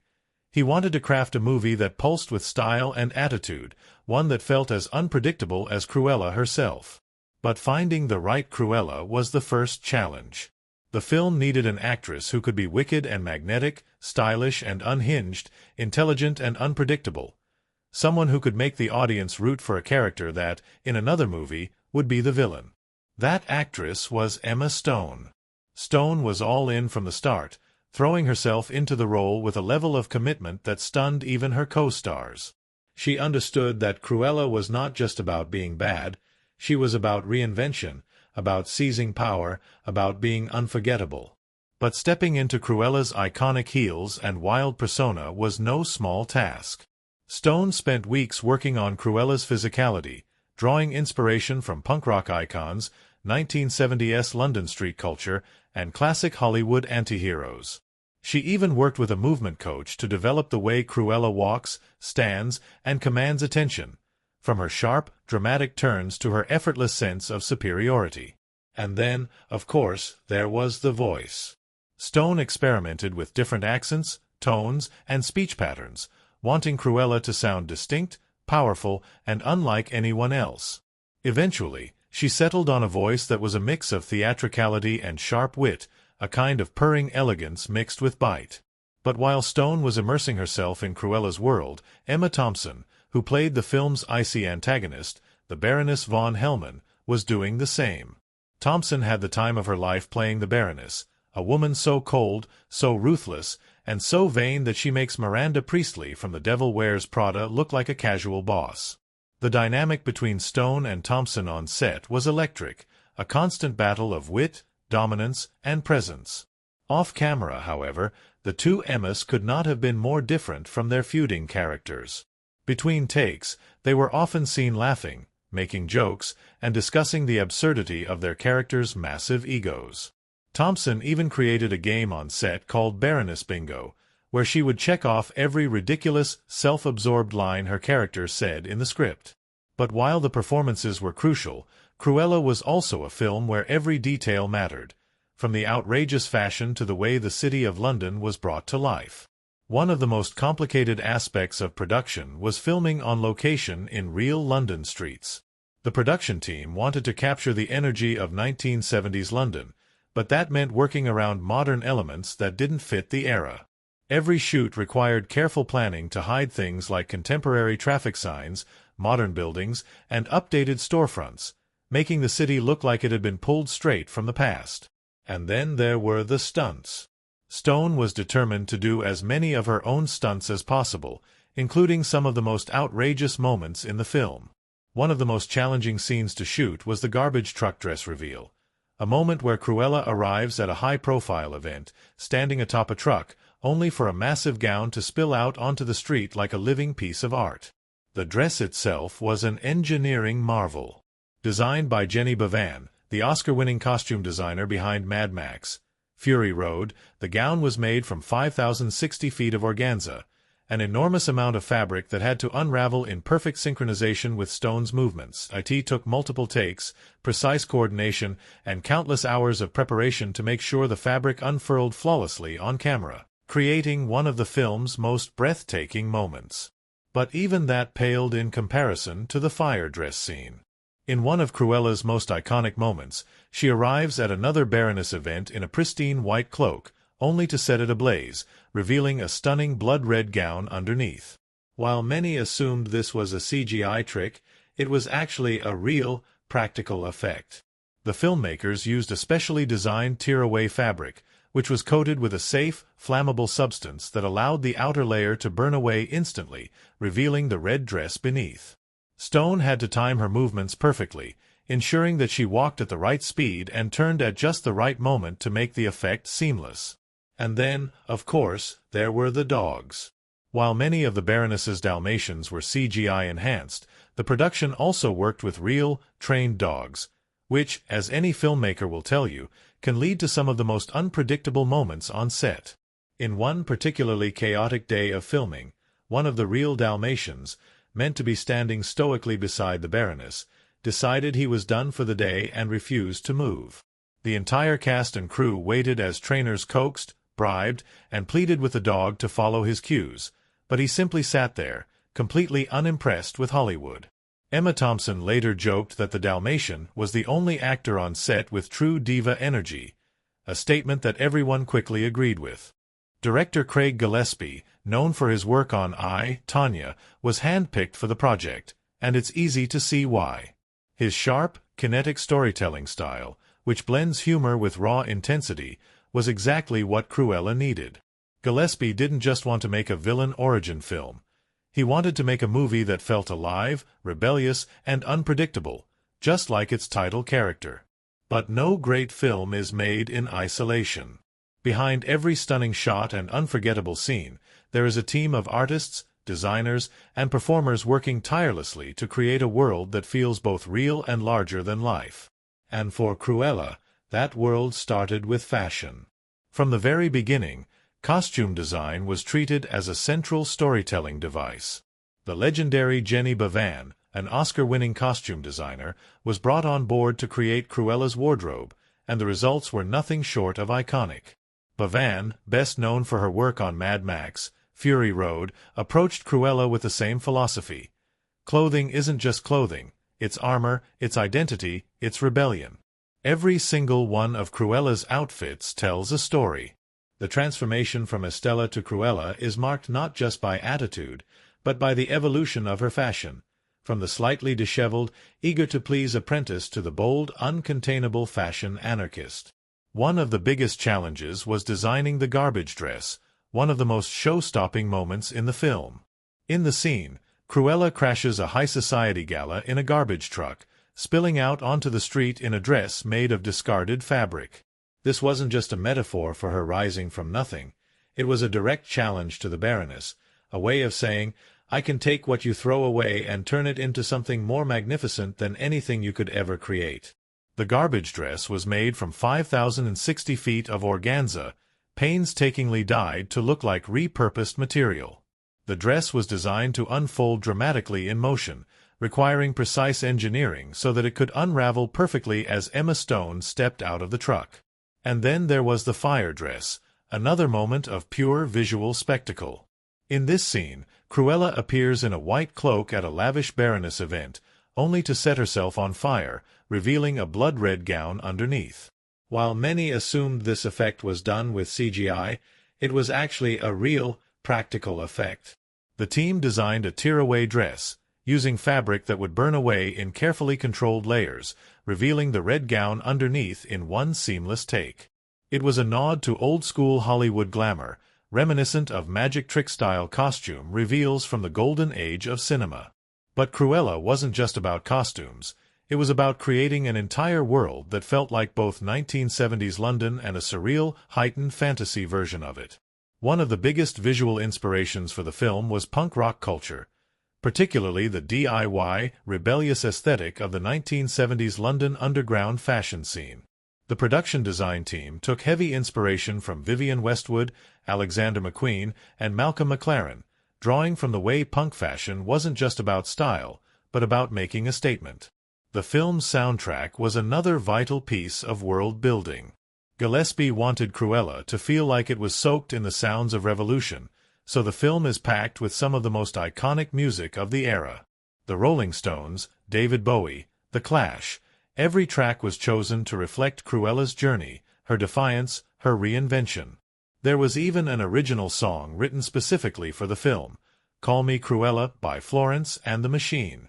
He wanted to craft a movie that pulsed with style and attitude, one that felt as unpredictable as Cruella herself. But finding the right Cruella was the first challenge. The film needed an actress who could be wicked and magnetic, stylish and unhinged, intelligent and unpredictable. Someone who could make the audience root for a character that, in another movie, would be the villain. That actress was Emma Stone. Stone was all in from the start, throwing herself into the role with a level of commitment that stunned even her co-stars. She understood that Cruella was not just about being bad. She was about reinvention, about seizing power, about being unforgettable. But stepping into Cruella's iconic heels and wild persona was no small task. Stone spent weeks working on Cruella's physicality, drawing inspiration from punk rock icons, 1970s London street culture, and classic Hollywood antiheroes. She even worked with a movement coach to develop the way Cruella walks, stands, and commands attention, from her sharp, dramatic turns to her effortless sense of superiority. And then, of course, there was the voice. Stone experimented with different accents, tones, and speech patterns, wanting Cruella to sound distinct, powerful, and unlike anyone else. Eventually, she settled on a voice that was a mix of theatricality and sharp wit, a kind of purring elegance mixed with bite. But while Stone was immersing herself in Cruella's world, Emma Thompson, who played the film's icy antagonist, the Baroness von Hellman, was doing the same. Thompson had the time of her life playing the Baroness, a woman so cold, so ruthless, and so vain that she makes Miranda Priestley from The Devil Wears Prada look like a casual boss. The dynamic between Stone and Thompson on set was electric, a constant battle of wit, dominance, and presence. Off-camera, however, the two Emmas could not have been more different from their feuding characters. Between takes, they were often seen laughing, making jokes, and discussing the absurdity of their characters' massive egos. Thompson even created a game on set called Baroness Bingo, where she would check off every ridiculous, self-absorbed line her character said in the script. But while the performances were crucial, Cruella was also a film where every detail mattered, from the outrageous fashion to the way the City of London was brought to life. One of the most complicated aspects of production was filming on location in real London streets. The production team wanted to capture the energy of 1970s London, but that meant working around modern elements that didn't fit the era. Every shoot required careful planning to hide things like contemporary traffic signs, modern buildings, and updated storefronts, making the city look like it had been pulled straight from the past. And then there were the stunts. Stone was determined to do as many of her own stunts as possible, including some of the most outrageous moments in the film. One of the most challenging scenes to shoot was the garbage truck dress reveal, a moment where Cruella arrives at a high-profile event, standing atop a truck, only for a massive gown to spill out onto the street like a living piece of art. The dress itself was an engineering marvel. Designed by Jenny Bavan, the Oscar-winning costume designer behind Mad Max Fury Road, the gown was made from 5,060 feet of organza, an enormous amount of fabric that had to unravel in perfect synchronization with Stone's movements. It took multiple takes, precise coordination, and countless hours of preparation to make sure the fabric unfurled flawlessly on camera, creating one of the film's most breathtaking moments. But even that paled in comparison to the fire dress scene. In one of Cruella's most iconic moments, she arrives at another Baroness event in a pristine white cloak, only to set it ablaze, revealing a stunning blood-red gown underneath. While many assumed this was a CGI trick, It was actually a real, practical effect. The filmmakers used a specially designed tear-away fabric, which was coated with a safe, flammable substance that allowed the outer layer to burn away instantly, revealing the red dress beneath. Stone had to time her movements perfectly, ensuring that she walked at the right speed and turned at just the right moment to make the effect seamless. And then, of course, there were the dogs. While many of the Baroness's Dalmatians were CGI-enhanced, the production also worked with real, trained dogs, which, as any filmmaker will tell you, can lead to some of the most unpredictable moments on set. In one particularly chaotic day of filming, one of the real Dalmatians, meant to be standing stoically beside the Baroness, decided he was done for the day and refused to move. The entire cast and crew waited as trainers coaxed, bribed, and pleaded with the dog to follow his cues, but he simply sat there, completely unimpressed with Hollywood. Emma Thompson later joked that the Dalmatian was the only actor on set with true diva energy, a statement that everyone quickly agreed with. Director Craig Gillespie, known for his work on I, Tonya, was handpicked for the project, and it's easy to see why. His sharp, kinetic storytelling style, which blends humor with raw intensity, was exactly what Cruella needed. Gillespie didn't just want to make a villain origin film. He wanted to make a movie that felt alive, rebellious, and unpredictable, just like its title character. But no great film is made in isolation. Behind every stunning shot and unforgettable scene, there is a team of artists, designers, and performers working tirelessly to create a world that feels both real and larger than life. And for Cruella, that world started with fashion. From the very beginning, costume design was treated as a central storytelling device. The legendary Jenny Bavan, an Oscar-winning costume designer, was brought on board to create Cruella's wardrobe, and the results were nothing short of iconic. Bavan, best known for her work on Mad Max, Fury Road, approached Cruella with the same philosophy. Clothing isn't just clothing, it's armor, it's identity, it's rebellion. Every single one of Cruella's outfits tells a story. The transformation from Estella to Cruella is marked not just by attitude, but by the evolution of her fashion, from the slightly disheveled, eager-to-please apprentice to the bold, uncontainable fashion anarchist. One of the biggest challenges was designing the garbage dress, one of the most show-stopping moments in the film. In the scene, Cruella crashes a high-society gala in a garbage truck, spilling out onto the street in a dress made of discarded fabric. This wasn't just a metaphor for her rising from nothing. It was a direct challenge to the Baroness, a way of saying, I can take what you throw away and turn it into something more magnificent than anything you could ever create. The garbage dress was made from 5,060 feet of organza, painstakingly dyed to look like repurposed material. The dress was designed to unfold dramatically in motion, requiring precise engineering so that it could unravel perfectly as Emma Stone stepped out of the truck. And then there was the fire dress, another moment of pure visual spectacle. In this scene, Cruella appears in a white cloak at a lavish Baroness event, only to set herself on fire, revealing a blood-red gown underneath. While many assumed this effect was done with CGI, it was actually a real, practical effect. The team designed a tear-away dress, using fabric that would burn away in carefully controlled layers, revealing the red gown underneath in one seamless take. It was a nod to old-school Hollywood glamour, reminiscent of magic trick-style costume reveals from the golden age of cinema. But Cruella wasn't just about costumes. It was about creating an entire world that felt like both 1970s London and a surreal, heightened fantasy version of it. One of the biggest visual inspirations for the film was punk rock culture, particularly the DIY, rebellious aesthetic of the 1970s London underground fashion scene. The production design team took heavy inspiration from Vivienne Westwood, Alexander McQueen, and Malcolm McLaren, drawing from the way punk fashion wasn't just about style, but about making a statement. The film's soundtrack was another vital piece of world building. Gillespie wanted Cruella to feel like it was soaked in the sounds of revolution, so the film is packed with some of the most iconic music of the era. The Rolling Stones, David Bowie, The Clash. Every track was chosen to reflect Cruella's journey, her defiance, her reinvention. There was even an original song written specifically for the film, Call Me Cruella by Florence and the Machine.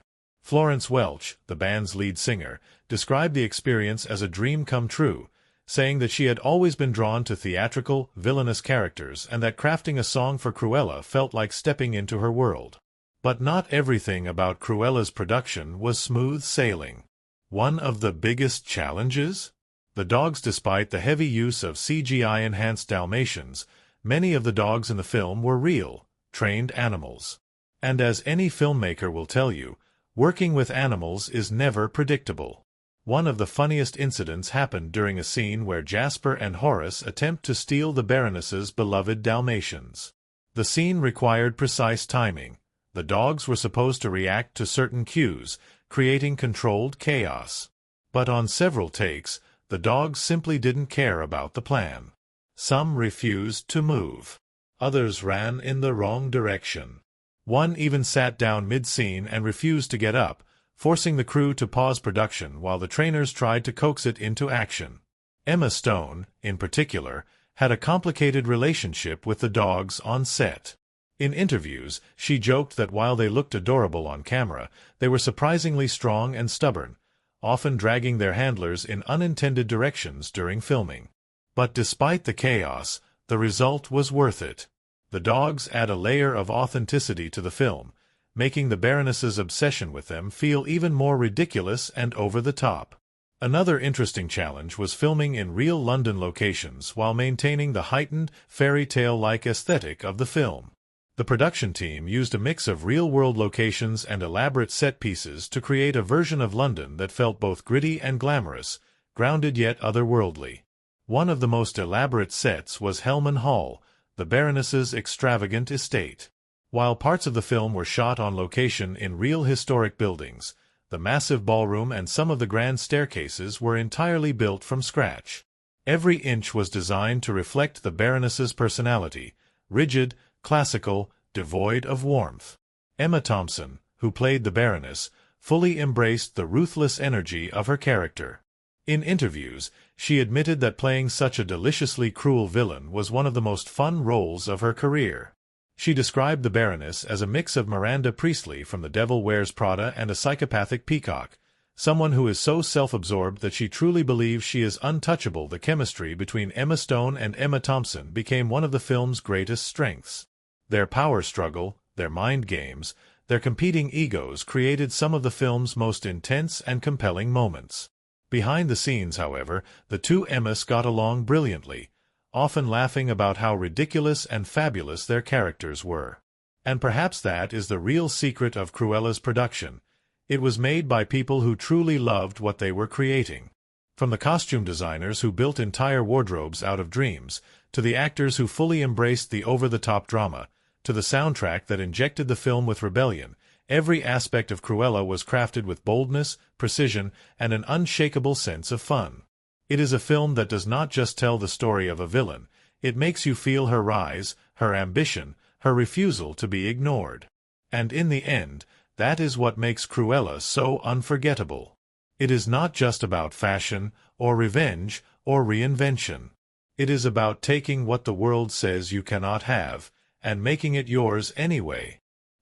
Florence Welch, the band's lead singer, described the experience as a dream come true, saying that she had always been drawn to theatrical, villainous characters and that crafting a song for Cruella felt like stepping into her world. But not everything about Cruella's production was smooth sailing. One of the biggest challenges? The dogs. Despite the heavy use of CGI-enhanced Dalmatians, many of the dogs in the film were real, trained animals. And as any filmmaker will tell you, working with animals is never predictable. One of the funniest incidents happened during a scene where Jasper and Horace attempt to steal the Baroness's beloved Dalmatians. The scene required precise timing. The dogs were supposed to react to certain cues, creating controlled chaos. But on several takes, the dogs simply didn't care about the plan. Some refused to move. Others ran in the wrong direction. One even sat down mid-scene and refused to get up, forcing the crew to pause production while the trainers tried to coax it into action. Emma Stone, in particular, had a complicated relationship with the dogs on set. In interviews, she joked that while they looked adorable on camera, they were surprisingly strong and stubborn, often dragging their handlers in unintended directions during filming. But despite the chaos, the result was worth it. The dogs add a layer of authenticity to the film, making the Baroness's obsession with them feel even more ridiculous and over the top. Another interesting challenge was filming in real London locations while maintaining the heightened, fairy tale-like aesthetic of the film. The production team used a mix of real-world locations and elaborate set pieces to create a version of London that felt both gritty and glamorous, grounded yet otherworldly. One of the most elaborate sets was Hellman Hall, the Baroness's extravagant estate. While parts of the film were shot on location in real historic buildings, the massive ballroom and some of the grand staircases were entirely built from scratch. Every inch was designed to reflect the Baroness's personality, rigid, classical, devoid of warmth. Emma Thompson, who played the Baroness, fully embraced the ruthless energy of her character. In interviews, she admitted that playing such a deliciously cruel villain was one of the most fun roles of her career. She described the Baroness as a mix of Miranda Priestley from The Devil Wears Prada and a psychopathic peacock, someone who is so self-absorbed that she truly believes she is untouchable. The chemistry between Emma Stone and Emma Thompson became one of the film's greatest strengths. Their power struggle, their mind games, their competing egos created some of the film's most intense and compelling moments. Behind the scenes, however, the two Emmas got along brilliantly, often laughing about how ridiculous and fabulous their characters were. And perhaps that is the real secret of Cruella's production. It was made by people who truly loved what they were creating. From the costume designers who built entire wardrobes out of dreams, to the actors who fully embraced the over-the-top drama, to the soundtrack that injected the film with rebellion, every aspect of Cruella was crafted with boldness, precision, and an unshakable sense of fun. It is a film that does not just tell the story of a villain, it makes you feel her rise, her ambition, her refusal to be ignored. And in the end, that is what makes Cruella so unforgettable. It is not just about fashion, or revenge, or reinvention. It is about taking what the world says you cannot have, and making it yours anyway.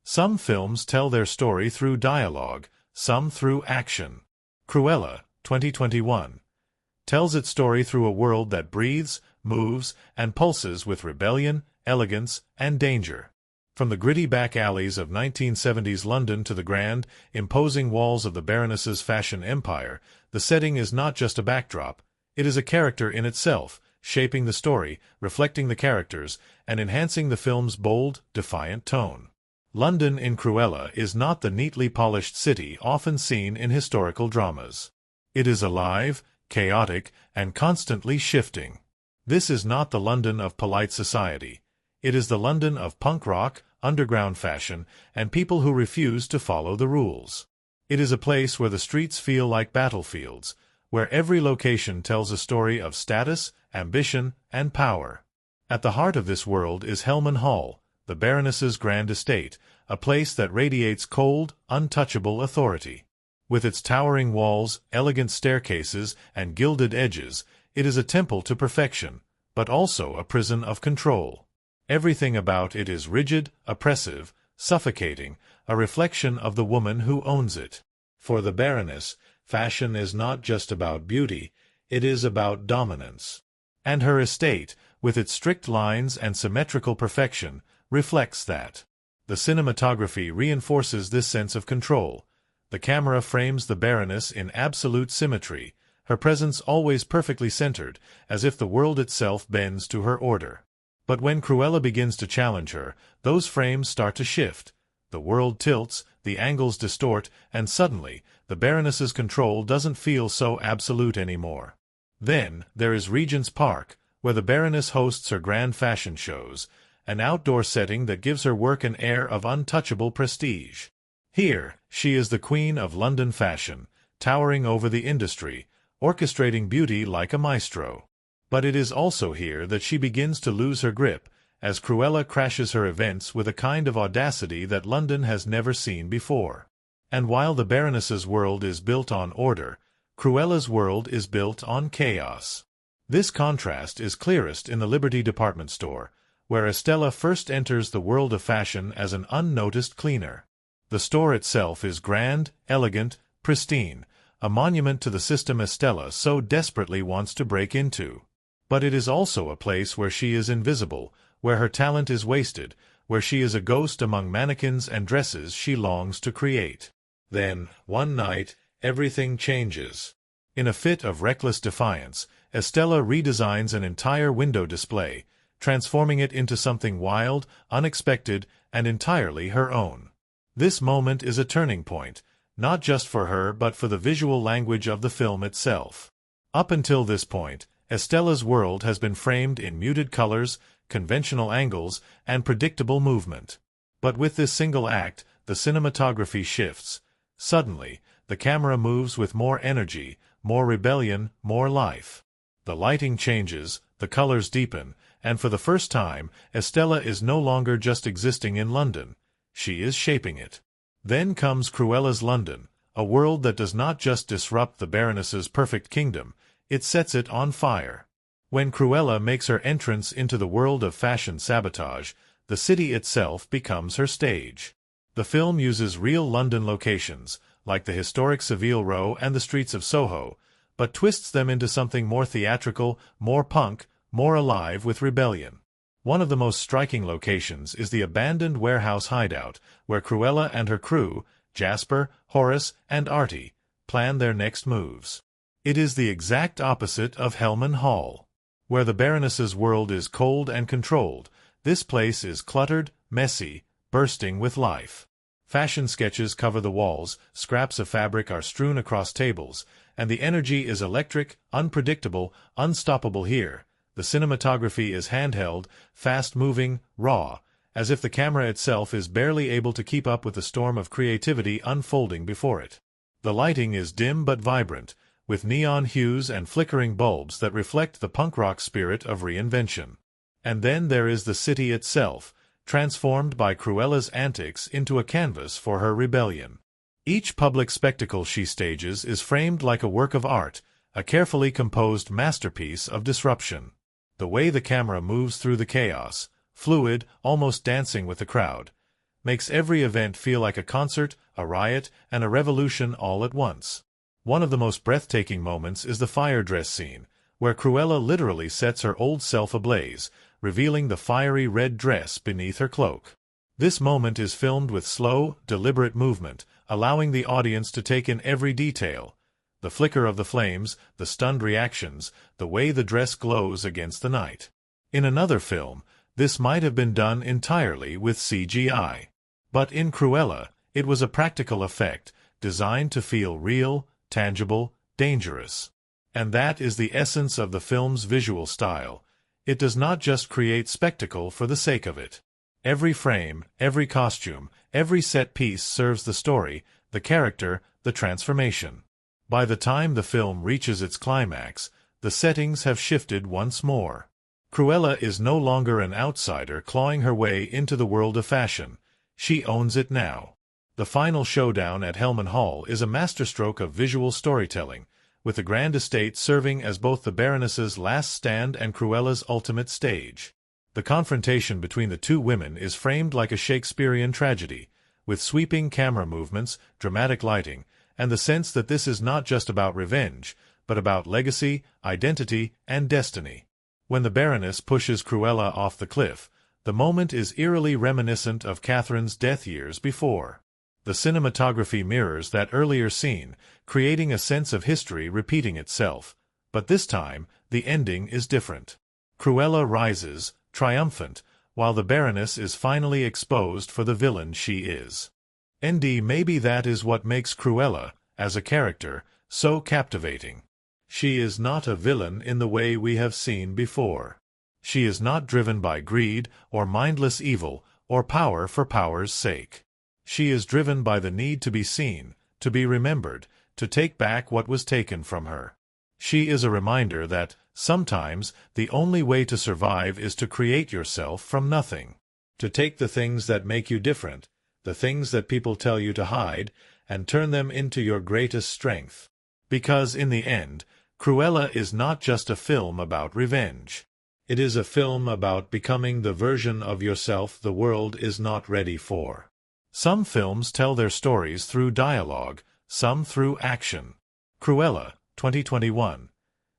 Some films tell their story through dialogue, some through action. Cruella, 2021, tells its story through a world that breathes, moves, and pulses with rebellion, elegance, and danger. From the gritty back alleys of 1970s London to the grand, imposing walls of the Baroness's fashion empire, the setting is not just a backdrop, it is a character in itself, shaping the story, reflecting the characters, and enhancing the film's bold, defiant tone. London in Cruella is not the neatly polished city often seen in historical dramas. It is alive, chaotic, and constantly shifting. This is not the London of polite society. It is the London of punk rock, underground fashion, and people who refuse to follow the rules. It is a place where the streets feel like battlefields, where every location tells a story of status, ambition, and power. At the heart of this world is Hellman Hall, the Baroness's grand estate, a place that radiates cold, untouchable authority. With its towering walls, elegant staircases, and gilded edges, it is a temple to perfection, but also a prison of control. Everything about it is rigid, oppressive, suffocating, a reflection of the woman who owns it. For the Baroness, fashion is not just about beauty, it is about dominance. And her estate, with its strict lines and symmetrical perfection, reflects that. The cinematography reinforces this sense of control. The camera frames the Baroness in absolute symmetry, her presence always perfectly centered, as if the world itself bends to her order. But when Cruella begins to challenge her, those frames start to shift. The world tilts, the angles distort, and suddenly, the Baroness's control doesn't feel so absolute anymore. Then, there is Regent's Park, where the Baroness hosts her grand fashion shows, an outdoor setting that gives her work an air of untouchable prestige. Here, she is the queen of London fashion, towering over the industry, orchestrating beauty like a maestro. But it is also here that she begins to lose her grip, as Cruella crashes her events with a kind of audacity that London has never seen before. And while the Baroness's world is built on order, Cruella's world is built on chaos. This contrast is clearest in the Liberty department store, where Estella first enters the world of fashion as an unnoticed cleaner. The store itself is grand, elegant, pristine, a monument to the system Estella so desperately wants to break into. But it is also a place where she is invisible, where her talent is wasted, where she is a ghost among mannequins and dresses she longs to create. Then, one night, everything changes. In a fit of reckless defiance, Estella redesigns an entire window display, transforming it into something wild, unexpected, and entirely her own. This moment is a turning point, not just for her but for the visual language of the film itself. Up until this point, Estella's world has been framed in muted colors, conventional angles, and predictable movement. But with this single act, the cinematography shifts. Suddenly, the camera moves with more energy, more rebellion, more life. The lighting changes, the colors deepen, and for the first time, Estella is no longer just existing in London. She is shaping it. Then comes Cruella's London, a world that does not just disrupt the Baroness's perfect kingdom, it sets it on fire. When Cruella makes her entrance into the world of fashion sabotage, the city itself becomes her stage. The film uses real London locations, like the historic Savile Row and the streets of Soho, but twists them into something more theatrical, more punk, more alive with rebellion. One of the most striking locations is the abandoned warehouse hideout, where Cruella and her crew, Jasper, Horace, and Artie, plan their next moves. It is the exact opposite of Hellman Hall. Where the Baroness's world is cold and controlled, this place is cluttered, messy, bursting with life. Fashion sketches cover the walls, scraps of fabric are strewn across tables, and the energy is electric, unpredictable, unstoppable here. The cinematography is handheld, fast-moving, raw, as if the camera itself is barely able to keep up with the storm of creativity unfolding before it. The lighting is dim but vibrant, with neon hues and flickering bulbs that reflect the punk rock spirit of reinvention. And then there is the city itself, transformed by Cruella's antics into a canvas for her rebellion. Each public spectacle she stages is framed like a work of art, a carefully composed masterpiece of disruption. The way the camera moves through the chaos, fluid, almost dancing with the crowd, makes every event feel like a concert, a riot, and a revolution all at once. One of the most breathtaking moments is the fire dress scene, where Cruella literally sets her old self ablaze, revealing the fiery red dress beneath her cloak. This moment is filmed with slow, deliberate movement, allowing the audience to take in every detail. The flicker of the flames, the stunned reactions, the way the dress glows against the night. In another film, this might have been done entirely with CGI. But in Cruella, it was a practical effect, designed to feel real, tangible, dangerous. And that is the essence of the film's visual style. It does not just create spectacle for the sake of it. Every frame, every costume, every set piece serves the story, the character, the transformation. By the time the film reaches its climax, the settings have shifted once more. Cruella is no longer an outsider clawing her way into the world of fashion. She owns it now. The final showdown at Hellman Hall is a masterstroke of visual storytelling, with the grand estate serving as both the Baroness's last stand and Cruella's ultimate stage. The confrontation between the two women is framed like a Shakespearean tragedy, with sweeping camera movements, dramatic lighting, and the sense that this is not just about revenge, but about legacy, identity, and destiny. When the Baroness pushes Cruella off the cliff, the moment is eerily reminiscent of Catherine's death years before. The cinematography mirrors that earlier scene, creating a sense of history repeating itself. But this time, the ending is different. Cruella rises, triumphant, while the Baroness is finally exposed for the villain she is. Maybe that is what makes Cruella, as a character, so captivating. She is not a villain in the way we have seen before. She is not driven by greed or mindless evil or power for power's sake. She is driven by the need to be seen, to be remembered, to take back what was taken from her. She is a reminder that, sometimes, the only way to survive is to create yourself from nothing. To take the things that make you different, the things that people tell you to hide, and turn them into your greatest strength. Because, in the end, Cruella is not just a film about revenge. It is a film about becoming the version of yourself the world is not ready for. Some films tell their stories through dialogue, some through action. Cruella, 2021,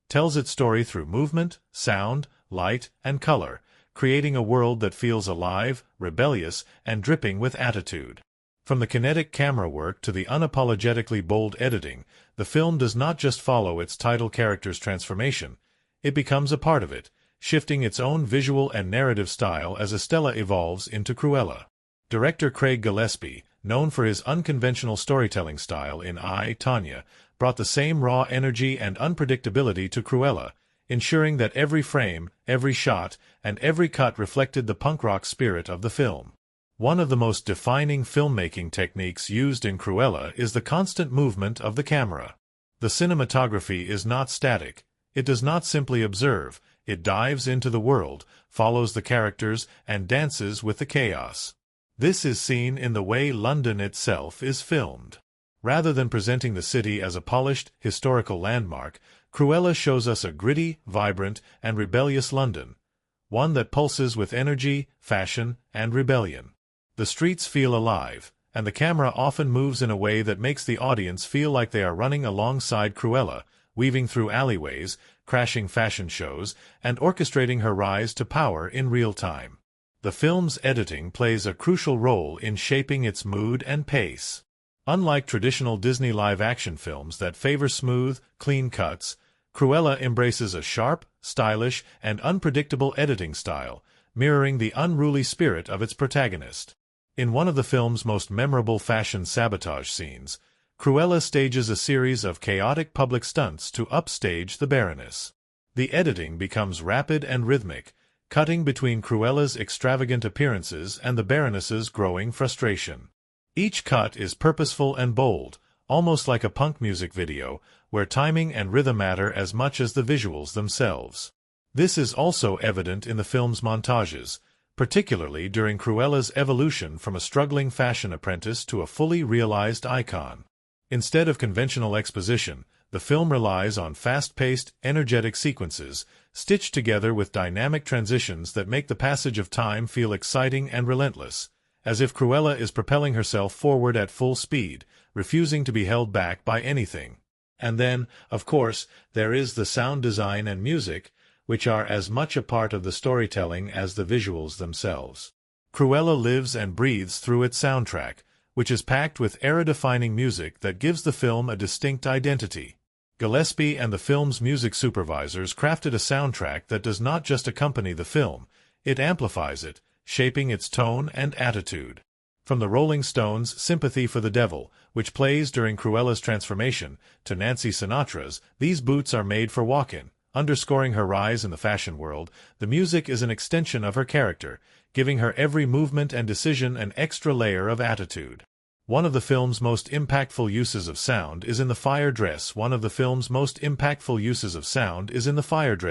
tells its story through movement, sound, light, and color, creating a world that feels alive, rebellious, and dripping with attitude. From the kinetic camera work to the unapologetically bold editing, the film does not just follow its title character's transformation, it becomes a part of it, shifting its own visual and narrative style as Estella evolves into Cruella. Director Craig Gillespie, known for his unconventional storytelling style in I, Tonya, brought the same raw energy and unpredictability to Cruella, ensuring that every frame, every shot, and every cut reflected the punk rock spirit of the film. One of the most defining filmmaking techniques used in Cruella is the constant movement of the camera. The cinematography is not static. It does not simply observe. It dives into the world, follows the characters, and dances with the chaos. This is seen in the way London itself is filmed. Rather than presenting the city as a polished, historical landmark, Cruella shows us a gritty, vibrant, and rebellious London, one that pulses with energy, fashion, and rebellion. The streets feel alive, and the camera often moves in a way that makes the audience feel like they are running alongside Cruella, weaving through alleyways, crashing fashion shows, and orchestrating her rise to power in real time. The film's editing plays a crucial role in shaping its mood and pace. Unlike traditional Disney live-action films that favor smooth, clean cuts, Cruella embraces a sharp, stylish, and unpredictable editing style, mirroring the unruly spirit of its protagonist. In one of the film's most memorable fashion sabotage scenes, Cruella stages a series of chaotic public stunts to upstage the Baroness. The editing becomes rapid and rhythmic, cutting between Cruella's extravagant appearances and the Baroness's growing frustration. Each cut is purposeful and bold, almost like a punk music video, where timing and rhythm matter as much as the visuals themselves. This is also evident in the film's montages, particularly during Cruella's evolution from a struggling fashion apprentice to a fully realized icon. Instead of conventional exposition, the film relies on fast-paced, energetic sequences, stitched together with dynamic transitions that make the passage of time feel exciting and relentless, as if Cruella is propelling herself forward at full speed, refusing to be held back by anything. And then, of course, there is the sound design and music, which are as much a part of the storytelling as the visuals themselves. Cruella lives and breathes through its soundtrack, which is packed with era-defining music that gives the film a distinct identity. Gillespie and the film's music supervisors crafted a soundtrack that does not just accompany the film, it amplifies it, shaping its tone and attitude. From the Rolling Stones' Sympathy for the Devil, which plays during Cruella's transformation, to Nancy Sinatra's These Boots Are Made for Walkin', underscoring her rise in the fashion world, the music is an extension of her character, giving her every movement and decision an extra layer of attitude. One of the film's most impactful uses of sound is in the fire dress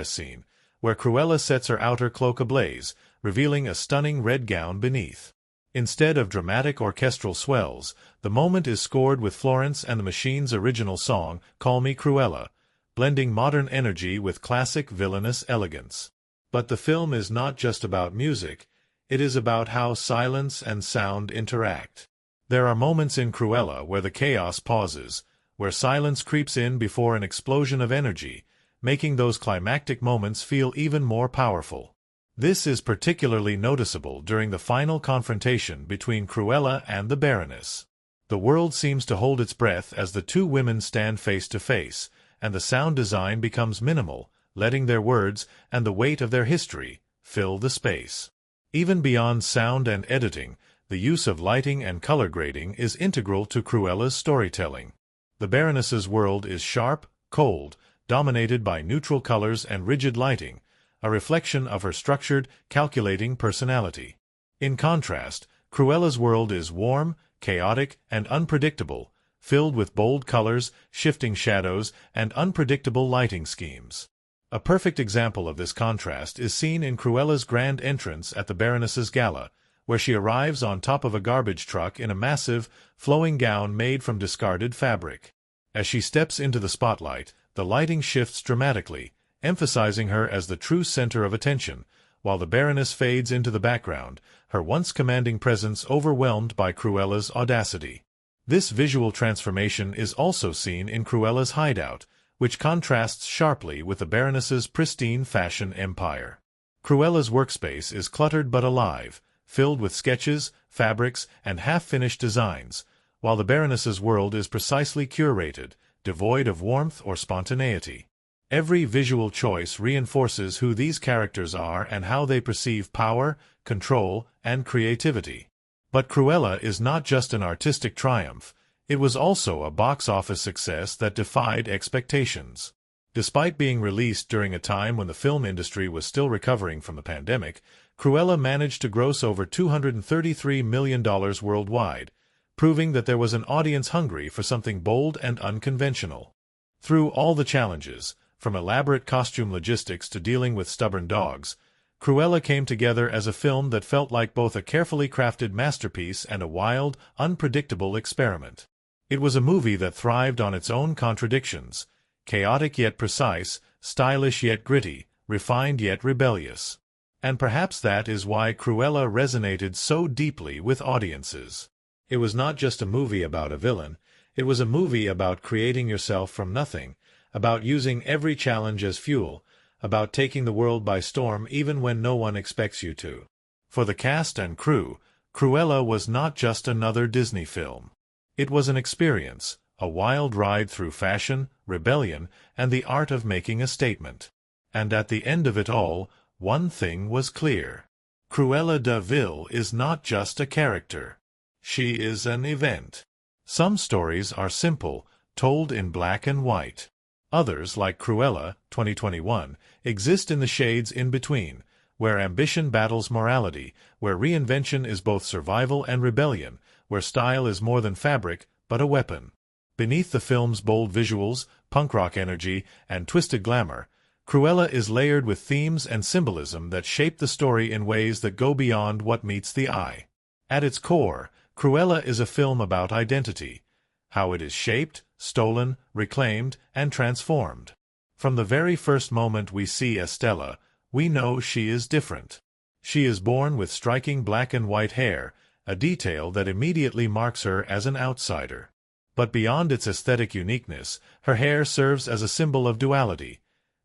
scene, where Cruella sets her outer cloak ablaze, revealing a stunning red gown beneath. Instead of dramatic orchestral swells, the moment is scored with Florence and the Machine's original song, Call Me Cruella, blending modern energy with classic villainous elegance. But the film is not just about music, it is about how silence and sound interact. There are moments in Cruella where the chaos pauses, where silence creeps in before an explosion of energy, making those climactic moments feel even more powerful. This is particularly noticeable during the final confrontation between Cruella and the Baroness. The world seems to hold its breath as the two women stand face to face, and the sound design becomes minimal, letting their words and the weight of their history fill the space. Even beyond sound and editing, the use of lighting and color grading is integral to Cruella's storytelling. The Baroness's world is sharp, cold, dominated by neutral colors and rigid lighting, a reflection of her structured, calculating personality. In contrast, Cruella's world is warm, chaotic, and unpredictable, filled with bold colors, shifting shadows, and unpredictable lighting schemes. A perfect example of this contrast is seen in Cruella's grand entrance at the Baroness's gala, where she arrives on top of a garbage truck in a massive, flowing gown made from discarded fabric. As she steps into the spotlight, the lighting shifts dramatically, emphasizing her as the true center of attention, while the Baroness fades into the background, her once commanding presence overwhelmed by Cruella's audacity. This visual transformation is also seen in Cruella's hideout, which contrasts sharply with the Baroness's pristine fashion empire. Cruella's workspace is cluttered but alive, filled with sketches, fabrics, and half-finished designs, while the Baroness's world is precisely curated, devoid of warmth or spontaneity. Every visual choice reinforces who these characters are and how they perceive power, control, and creativity. But Cruella is not just an artistic triumph, it was also a box office success that defied expectations. Despite being released during a time when the film industry was still recovering from the pandemic, Cruella managed to gross over $233 million worldwide, proving that there was an audience hungry for something bold and unconventional. Through all the challenges, from elaborate costume logistics to dealing with stubborn dogs, Cruella came together as a film that felt like both a carefully crafted masterpiece and a wild, unpredictable experiment. It was a movie that thrived on its own contradictions, chaotic yet precise, stylish yet gritty, refined yet rebellious. And perhaps that is why Cruella resonated so deeply with audiences. It was not just a movie about a villain, it was a movie about creating yourself from nothing, about using every challenge as fuel, about taking the world by storm even when no one expects you to. For the cast and crew, Cruella was not just another Disney film. It was an experience, a wild ride through fashion, rebellion, and the art of making a statement. And at the end of it all, one thing was clear. Cruella de Vil is not just a character. She is an event. Some stories are simple, told in black and white. Others, like Cruella, 2021, exist in the shades in between, where ambition battles morality, where reinvention is both survival and rebellion, where style is more than fabric, but a weapon. Beneath the film's bold visuals, punk rock energy, and twisted glamour, Cruella is layered with themes and symbolism that shape the story in ways that go beyond what meets the eye. At its core, Cruella is a film about identity, how it is shaped, stolen, reclaimed, and transformed. From the very first moment we see Estella, we know she is different. She is born with striking black and white hair, a detail that immediately marks her as an outsider. But beyond its aesthetic uniqueness, her hair serves as a symbol of duality,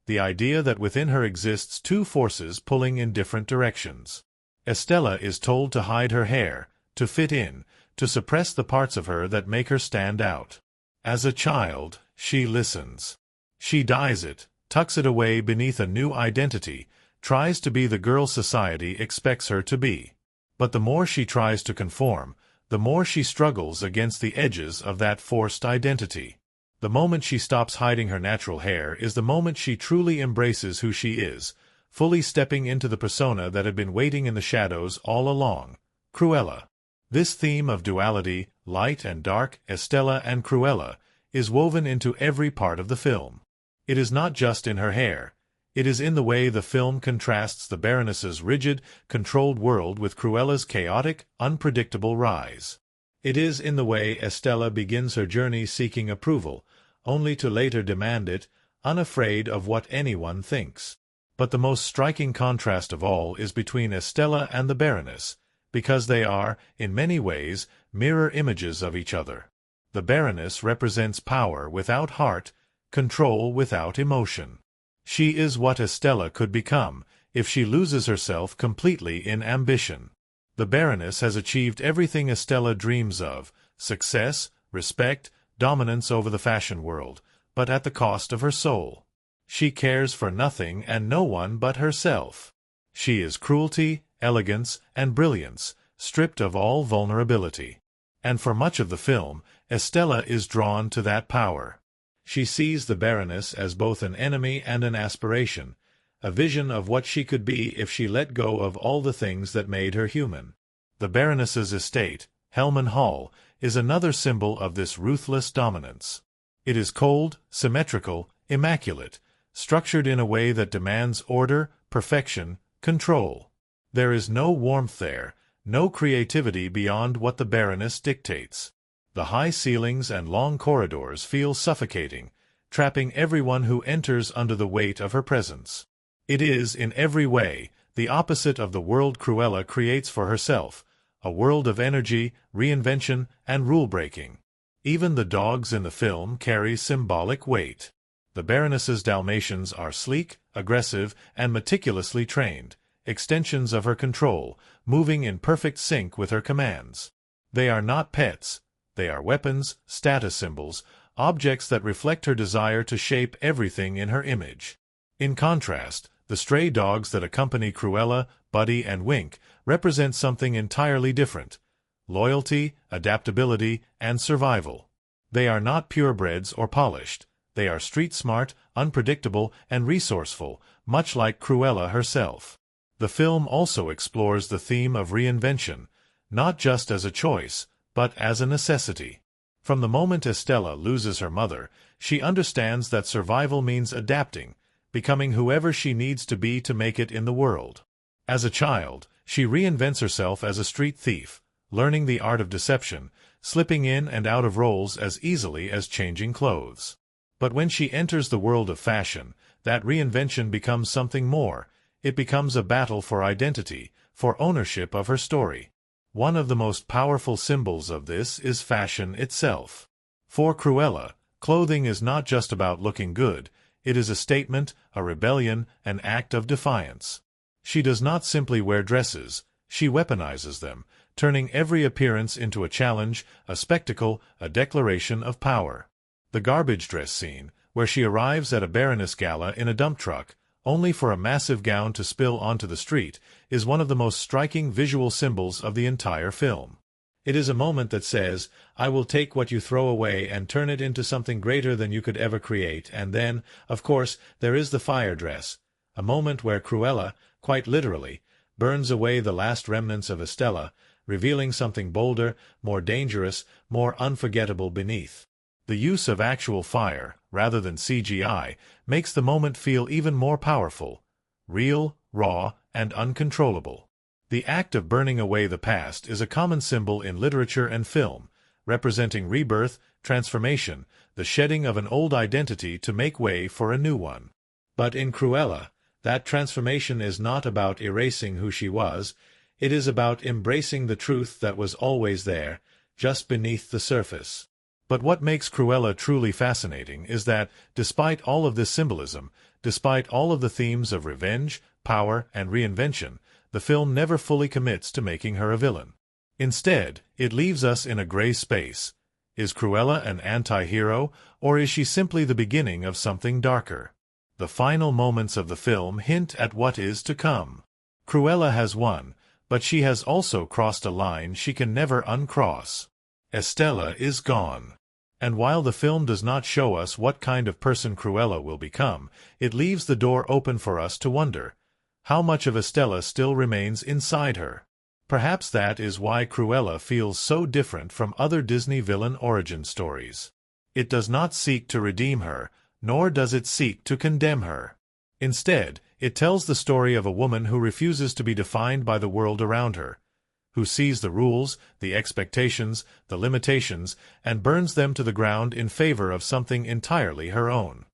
the idea that within her exists two forces pulling in different directions. Estella is told to hide her hair, to fit in, to suppress the parts of her that make her stand out. As a child, she listens. She dyes it, tucks it away beneath a new identity, tries to be the girl society expects her to be. But the more she tries to conform, the more she struggles against the edges of that forced identity. The moment she stops hiding her natural hair is the moment she truly embraces who she is, fully stepping into the persona that had been waiting in the shadows all along, Cruella. This theme of duality, light and dark, Estella and Cruella, is woven into every part of the film. It is not just in her hair. It is in the way the film contrasts the Baroness's rigid, controlled world with Cruella's chaotic, unpredictable rise. It is in the way Estella begins her journey seeking approval, only to later demand it, unafraid of what anyone thinks. But the most striking contrast of all is between Estella and the Baroness, because they are, in many ways, mirror images of each other. The Baroness represents power without heart, control without emotion. She is what Estella could become if she loses herself completely in ambition. The Baroness has achieved everything Estella dreams of: success, respect, dominance over the fashion world, but at the cost of her soul. She cares for nothing and no one but herself. She is cruelty, elegance, and brilliance, stripped of all vulnerability. And for much of the film, Estella is drawn to that power. She sees the Baroness as both an enemy and an aspiration, a vision of what she could be if she let go of all the things that made her human. The Baroness's estate, Hellman Hall, is another symbol of this ruthless dominance. It is cold, symmetrical, immaculate, structured in a way that demands order, perfection, control. There is no warmth there, no creativity beyond what the Baroness dictates. The high ceilings and long corridors feel suffocating, trapping everyone who enters under the weight of her presence. It is, in every way, the opposite of the world Cruella creates for herself, a world of energy, reinvention, and rule-breaking. Even the dogs in the film carry symbolic weight. The Baroness's Dalmatians are sleek, aggressive, and meticulously trained, extensions of her control, moving in perfect sync with her commands. They are not pets. They are weapons, status symbols, objects that reflect her desire to shape everything in her image. In contrast, the stray dogs that accompany Cruella, Buddy, and Wink represent something entirely different: loyalty, adaptability, and survival. They are not purebreds or polished. They are street-smart, unpredictable, and resourceful, much like Cruella herself. The film also explores the theme of reinvention, not just as a choice, but as a necessity. From the moment Estella loses her mother, she understands that survival means adapting, becoming whoever she needs to be to make it in the world. As a child, she reinvents herself as a street thief, learning the art of deception, slipping in and out of roles as easily as changing clothes. But when she enters the world of fashion, that reinvention becomes something more. It becomes a battle for identity, for ownership of her story. One of the most powerful symbols of this is fashion itself. For Cruella, clothing is not just about looking good. It is a statement, a rebellion, an act of defiance. She does not simply wear dresses. She weaponizes them, turning every appearance into a challenge, a spectacle, a declaration of power. The garbage dress scene, where she arrives at a Baroness gala in a dump truck, only for a massive gown to spill onto the street, is one of the most striking visual symbols of the entire film. It is a moment that says, "I will take what you throw away and turn it into something greater than you could ever create." And then, of course, there is the fire dress, a moment where Cruella, quite literally, burns away the last remnants of Estella, revealing something bolder, more dangerous, more unforgettable beneath. The use of actual fire, rather than CGI, makes the moment feel even more powerful, real, raw, and uncontrollable. The act of burning away the past is a common symbol in literature and film, representing rebirth, transformation, the shedding of an old identity to make way for a new one. But in Cruella, that transformation is not about erasing who she was. It is about embracing the truth that was always there, just beneath the surface. But what makes Cruella truly fascinating is that, despite all of this symbolism, despite all of the themes of revenge, power, and reinvention, the film never fully commits to making her a villain. Instead, it leaves us in a gray space. Is Cruella an anti-hero, or is she simply the beginning of something darker? The final moments of the film hint at what is to come. Cruella has won, but she has also crossed a line she can never uncross. Estella is gone. And while the film does not show us what kind of person Cruella will become, it leaves the door open for us to wonder, how much of Estella still remains inside her? Perhaps that is why Cruella feels so different from other Disney villain origin stories. It does not seek to redeem her, nor does it seek to condemn her. Instead, it tells the story of a woman who refuses to be defined by the world around her, who sees the rules, the expectations, the limitations, and burns them to the ground in favor of something entirely her own.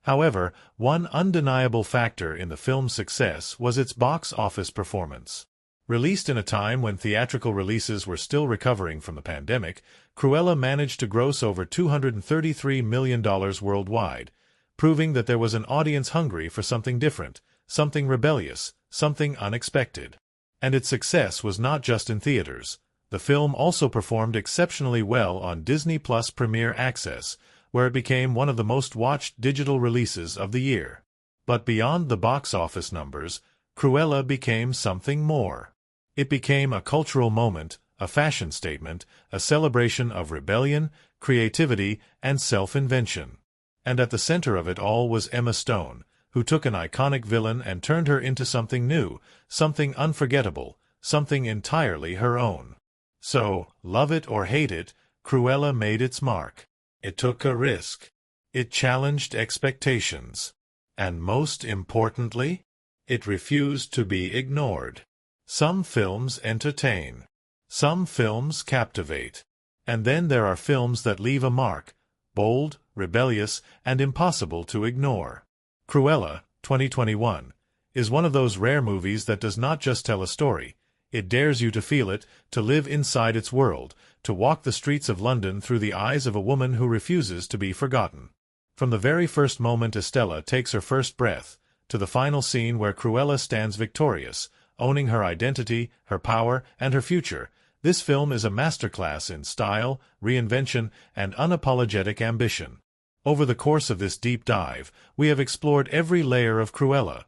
However, one undeniable factor in the film's success was its box office performance. Released in a time when theatrical releases were still recovering from the pandemic, Cruella managed to gross over $233 million worldwide, proving that there was an audience hungry for something different, something rebellious, something unexpected. And its success was not just in theaters. The film also performed exceptionally well on Disney Plus Premier Access, where it became one of the most watched digital releases of the year. But beyond the box office numbers, Cruella became something more. It became a cultural moment, a fashion statement, a celebration of rebellion, creativity, and self-invention. And at the center of it all was Emma Stone, who took an iconic villain and turned her into something new, something unforgettable, something entirely her own. So, love it or hate it, Cruella made its mark. It took a risk. It challenged expectations. And most importantly, it refused to be ignored. Some films entertain. Some films captivate. And then there are films that leave a mark, bold, rebellious, and impossible to ignore. Cruella, 2021, is one of those rare movies that does not just tell a story. It dares you to feel it, to live inside its world, to walk the streets of London through the eyes of a woman who refuses to be forgotten. From the very first moment Estella takes her first breath, to the final scene where Cruella stands victorious, owning her identity, her power, and her future, this film is a masterclass in style, reinvention, and unapologetic ambition. Over the course of this deep dive, we have explored every layer of Cruella: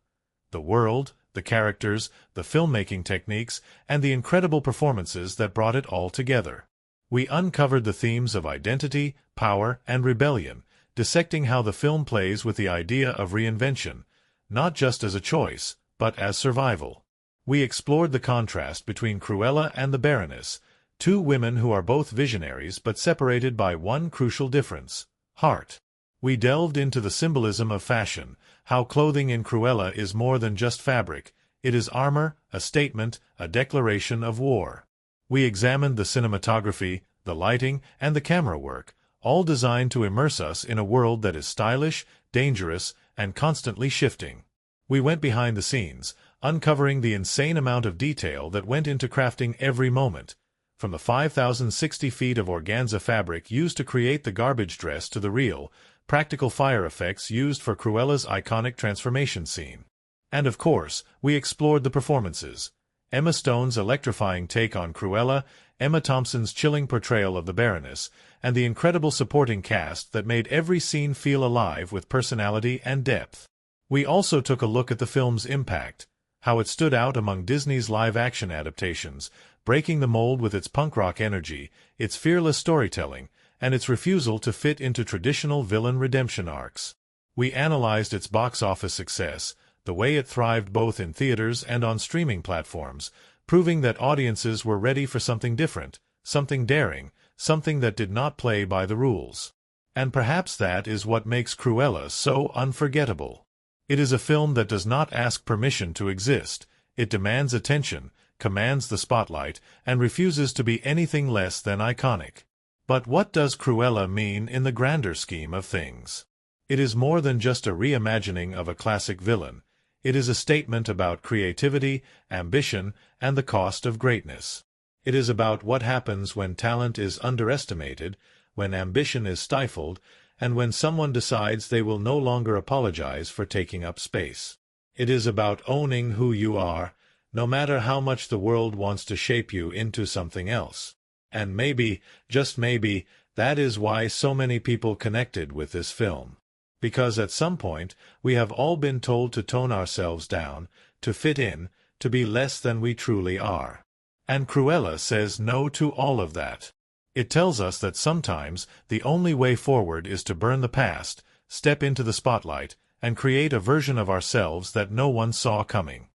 the world, the characters, the filmmaking techniques, and the incredible performances that brought it all together. We uncovered the themes of identity, power, and rebellion, dissecting how the film plays with the idea of reinvention, not just as a choice, but as survival. We explored the contrast between Cruella and the Baroness, two women who are both visionaries but separated by one crucial difference: heart. We delved into the symbolism of fashion, how clothing in Cruella is more than just fabric. It is armor, a statement, a declaration of war. We examined the cinematography, the lighting, and the camera work, all designed to immerse us in a world that is stylish, dangerous, and constantly shifting. We went behind the scenes, uncovering the insane amount of detail that went into crafting every moment, from the 5,060 feet of organza fabric used to create the garbage dress to the real, practical fire effects used for Cruella's iconic transformation scene. And of course, we explored the performances: Emma Stone's electrifying take on Cruella, Emma Thompson's chilling portrayal of the Baroness, and the incredible supporting cast that made every scene feel alive with personality and depth. We also took a look at the film's impact, how it stood out among Disney's live-action adaptations, breaking the mold with its punk rock energy, its fearless storytelling, and its refusal to fit into traditional villain redemption arcs. We analyzed its box office success, the way it thrived both in theaters and on streaming platforms, proving that audiences were ready for something different, something daring, something that did not play by the rules. And perhaps that is what makes Cruella so unforgettable. It is a film that does not ask permission to exist. It demands attention, commands the spotlight, and refuses to be anything less than iconic. But what does Cruella mean in the grander scheme of things? It is more than just a reimagining of a classic villain. It is a statement about creativity, ambition, and the cost of greatness. It is about what happens when talent is underestimated, when ambition is stifled, and when someone decides they will no longer apologize for taking up space. It is about owning who you are, no matter how much the world wants to shape you into something else. And maybe, just maybe, that is why so many people connected with this film. Because at some point, we have all been told to tone ourselves down, to fit in, to be less than we truly are. And Cruella says no to all of that. It tells us that sometimes the only way forward is to burn the past, step into the spotlight, and create a version of ourselves that no one saw coming.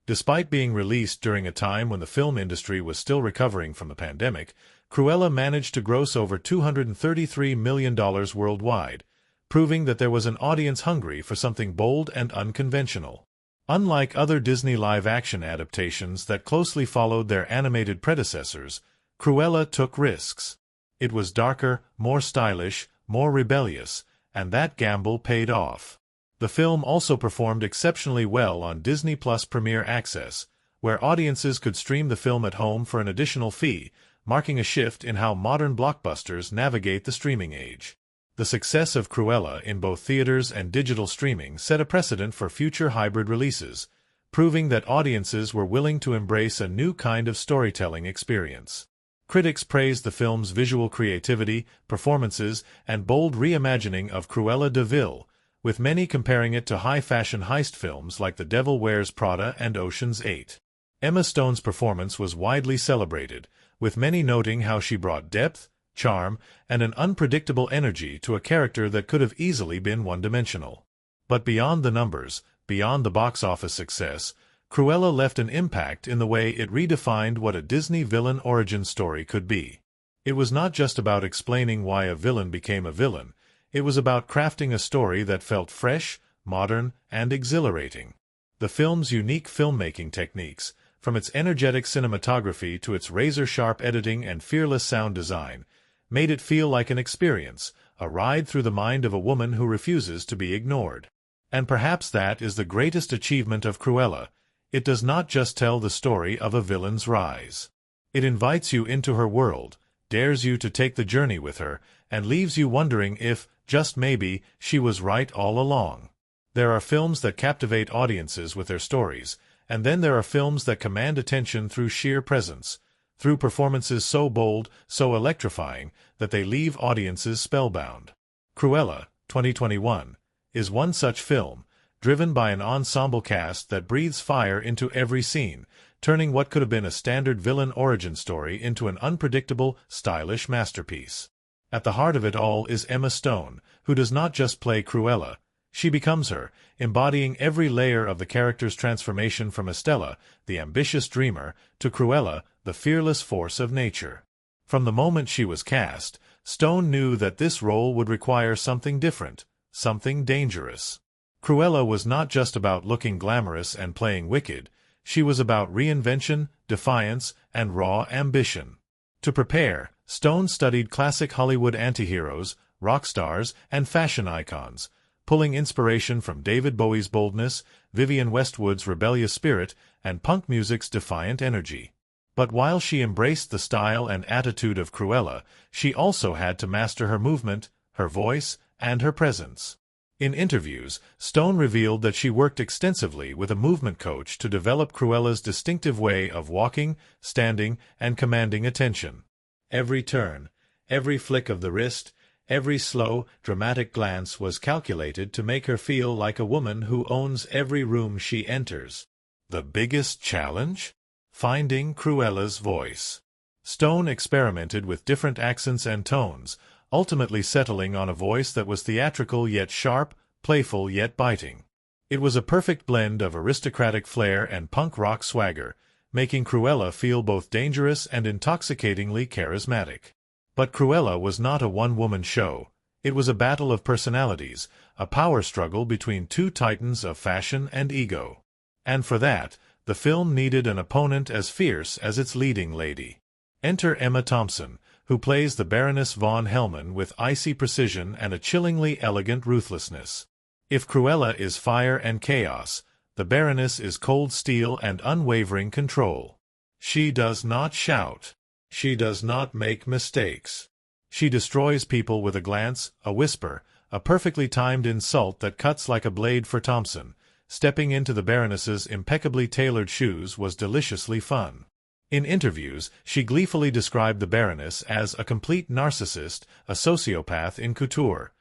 Despite being released during a time when the film industry was still recovering from the pandemic, Cruella managed to gross over $233 million worldwide, proving that there was an audience hungry for something bold and unconventional. Unlike other Disney live-action adaptations that closely followed their animated predecessors, Cruella took risks. It was darker, more stylish, more rebellious, and that gamble paid off. The film also performed exceptionally well on Disney Plus Premier Access, where audiences could stream the film at home for an additional fee, marking a shift in how modern blockbusters navigate the streaming age. The success of Cruella in both theaters and digital streaming set a precedent for future hybrid releases, proving that audiences were willing to embrace a new kind of storytelling experience. Critics praised the film's visual creativity, performances, and bold reimagining of Cruella de Vil, with many comparing it to high-fashion heist films like The Devil Wears Prada and Ocean's 8. Emma Stone's performance was widely celebrated, with many noting how she brought depth, charm, and an unpredictable energy to a character that could have easily been one-dimensional. But beyond the numbers, beyond the box office success, Cruella left an impact in the way it redefined what a Disney villain origin story could be. It was not just about explaining why a villain became a villain, it was about crafting a story that felt fresh, modern, and exhilarating. The film's unique filmmaking techniques, from its energetic cinematography to its razor-sharp editing and fearless sound design, made it feel like an experience, a ride through the mind of a woman who refuses to be ignored. And perhaps that is the greatest achievement of Cruella. It does not just tell the story of a villain's rise. It invites you into her world, dares you to take the journey with her, and leaves you wondering if, just maybe, she was right all along. There are films that captivate audiences with their stories, and then there are films that command attention through sheer presence, through performances so bold, so electrifying, that they leave audiences spellbound. Cruella, 2021, is one such film, driven by an ensemble cast that breathes fire into every scene, turning what could have been a standard villain origin story into an unpredictable, stylish masterpiece. At the heart of it all is Emma Stone, who does not just play Cruella, she becomes her, embodying every layer of the character's transformation from Estella, the ambitious dreamer, to Cruella, the fearless force of nature. From the moment she was cast, Stone knew that this role would require something different, something dangerous. Cruella was not just about looking glamorous and playing wicked, she was about reinvention, defiance, and raw ambition. To prepare, Stone studied classic Hollywood antiheroes, rock stars, and fashion icons, pulling inspiration from David Bowie's boldness, Vivienne Westwood's rebellious spirit, and punk music's defiant energy. But while she embraced the style and attitude of Cruella, she also had to master her movement, her voice, and her presence. In interviews, Stone revealed that she worked extensively with a movement coach to develop Cruella's distinctive way of walking, standing, and commanding attention. Every turn, every flick of the wrist, every slow, dramatic glance was calculated to make her feel like a woman who owns every room she enters. The biggest challenge? Finding Cruella's voice. Stone experimented with different accents and tones, ultimately settling on a voice that was theatrical yet sharp, playful yet biting. It was a perfect blend of aristocratic flair and punk rock swagger, making Cruella feel both dangerous and intoxicatingly charismatic. But Cruella was not a one-woman show. It was a battle of personalities, a power struggle between two titans of fashion and ego. And for that, the film needed an opponent as fierce as its leading lady. Enter Emma Thompson, who plays the Baroness von Hellman with icy precision and a chillingly elegant ruthlessness. If Cruella is fire and chaos, the Baroness is cold steel and unwavering control. She does not shout. She does not make mistakes. She destroys people with a glance, a whisper, a perfectly timed insult that cuts like a blade for Thompson. Stepping into the Baroness's impeccably tailored shoes was deliciously fun. In interviews, she gleefully described the Baroness as a complete narcissist, a sociopath in couture,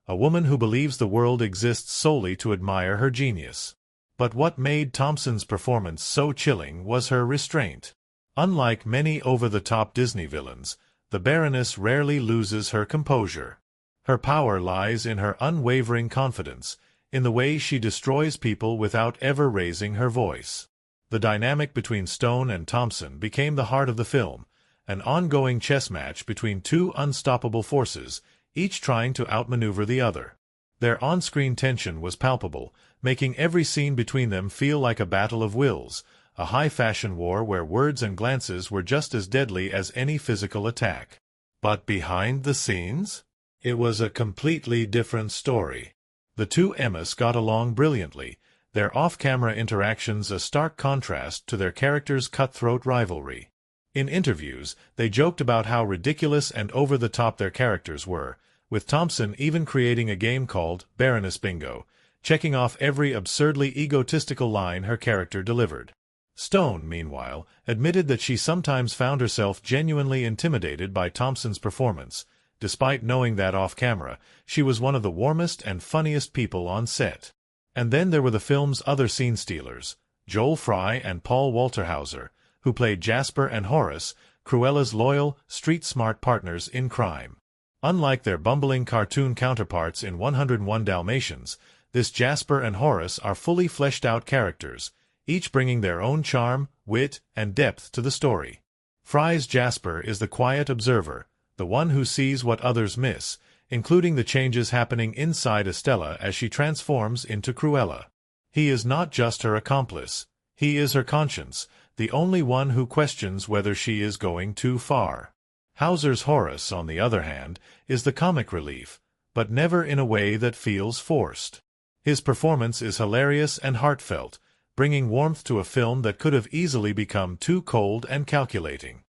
a woman who believes the world exists solely to admire her genius. But what made Thompson's performance so chilling was her restraint. Unlike many over-the-top Disney villains, the Baroness rarely loses her composure. Her power lies in her unwavering confidence, in the way she destroys people without ever raising her voice. The dynamic between Stone and Thompson became the heart of the film, an ongoing chess match between two unstoppable forces, each trying to outmaneuver the other. Their on-screen tension was palpable, making every scene between them feel like a battle of wills, a high-fashion war where words and glances were just as deadly as any physical attack. But behind the scenes? It was a completely different story. The two Emmas got along brilliantly, their off-camera interactions a stark contrast to their characters' cutthroat rivalry. In interviews, they joked about how ridiculous and over-the-top their characters were, with Thompson even creating a game called Baroness Bingo, checking off every absurdly egotistical line her character delivered. Stone, meanwhile, admitted that she sometimes found herself genuinely intimidated by Thompson's performance, despite knowing that off-camera, she was one of the warmest and funniest people on set. And then there were the film's other scene stealers, Joel Fry and Paul Walter-Hauser, who played Jasper and Horace, Cruella's loyal, street-smart partners in crime. Unlike their bumbling cartoon counterparts in 101 Dalmatians, this Jasper and Horace are fully fleshed-out characters, each bringing their own charm, wit, and depth to the story. Fry's Jasper is the quiet observer, the one who sees what others miss, including the changes happening inside Estella as she transforms into Cruella. He is not just her accomplice. He is her conscience, the only one who questions whether she is going too far. Hauser's Horace, on the other hand, is the comic relief, but never in a way that feels forced. His performance is hilarious and heartfelt, bringing warmth to a film that could have easily become too cold and calculating.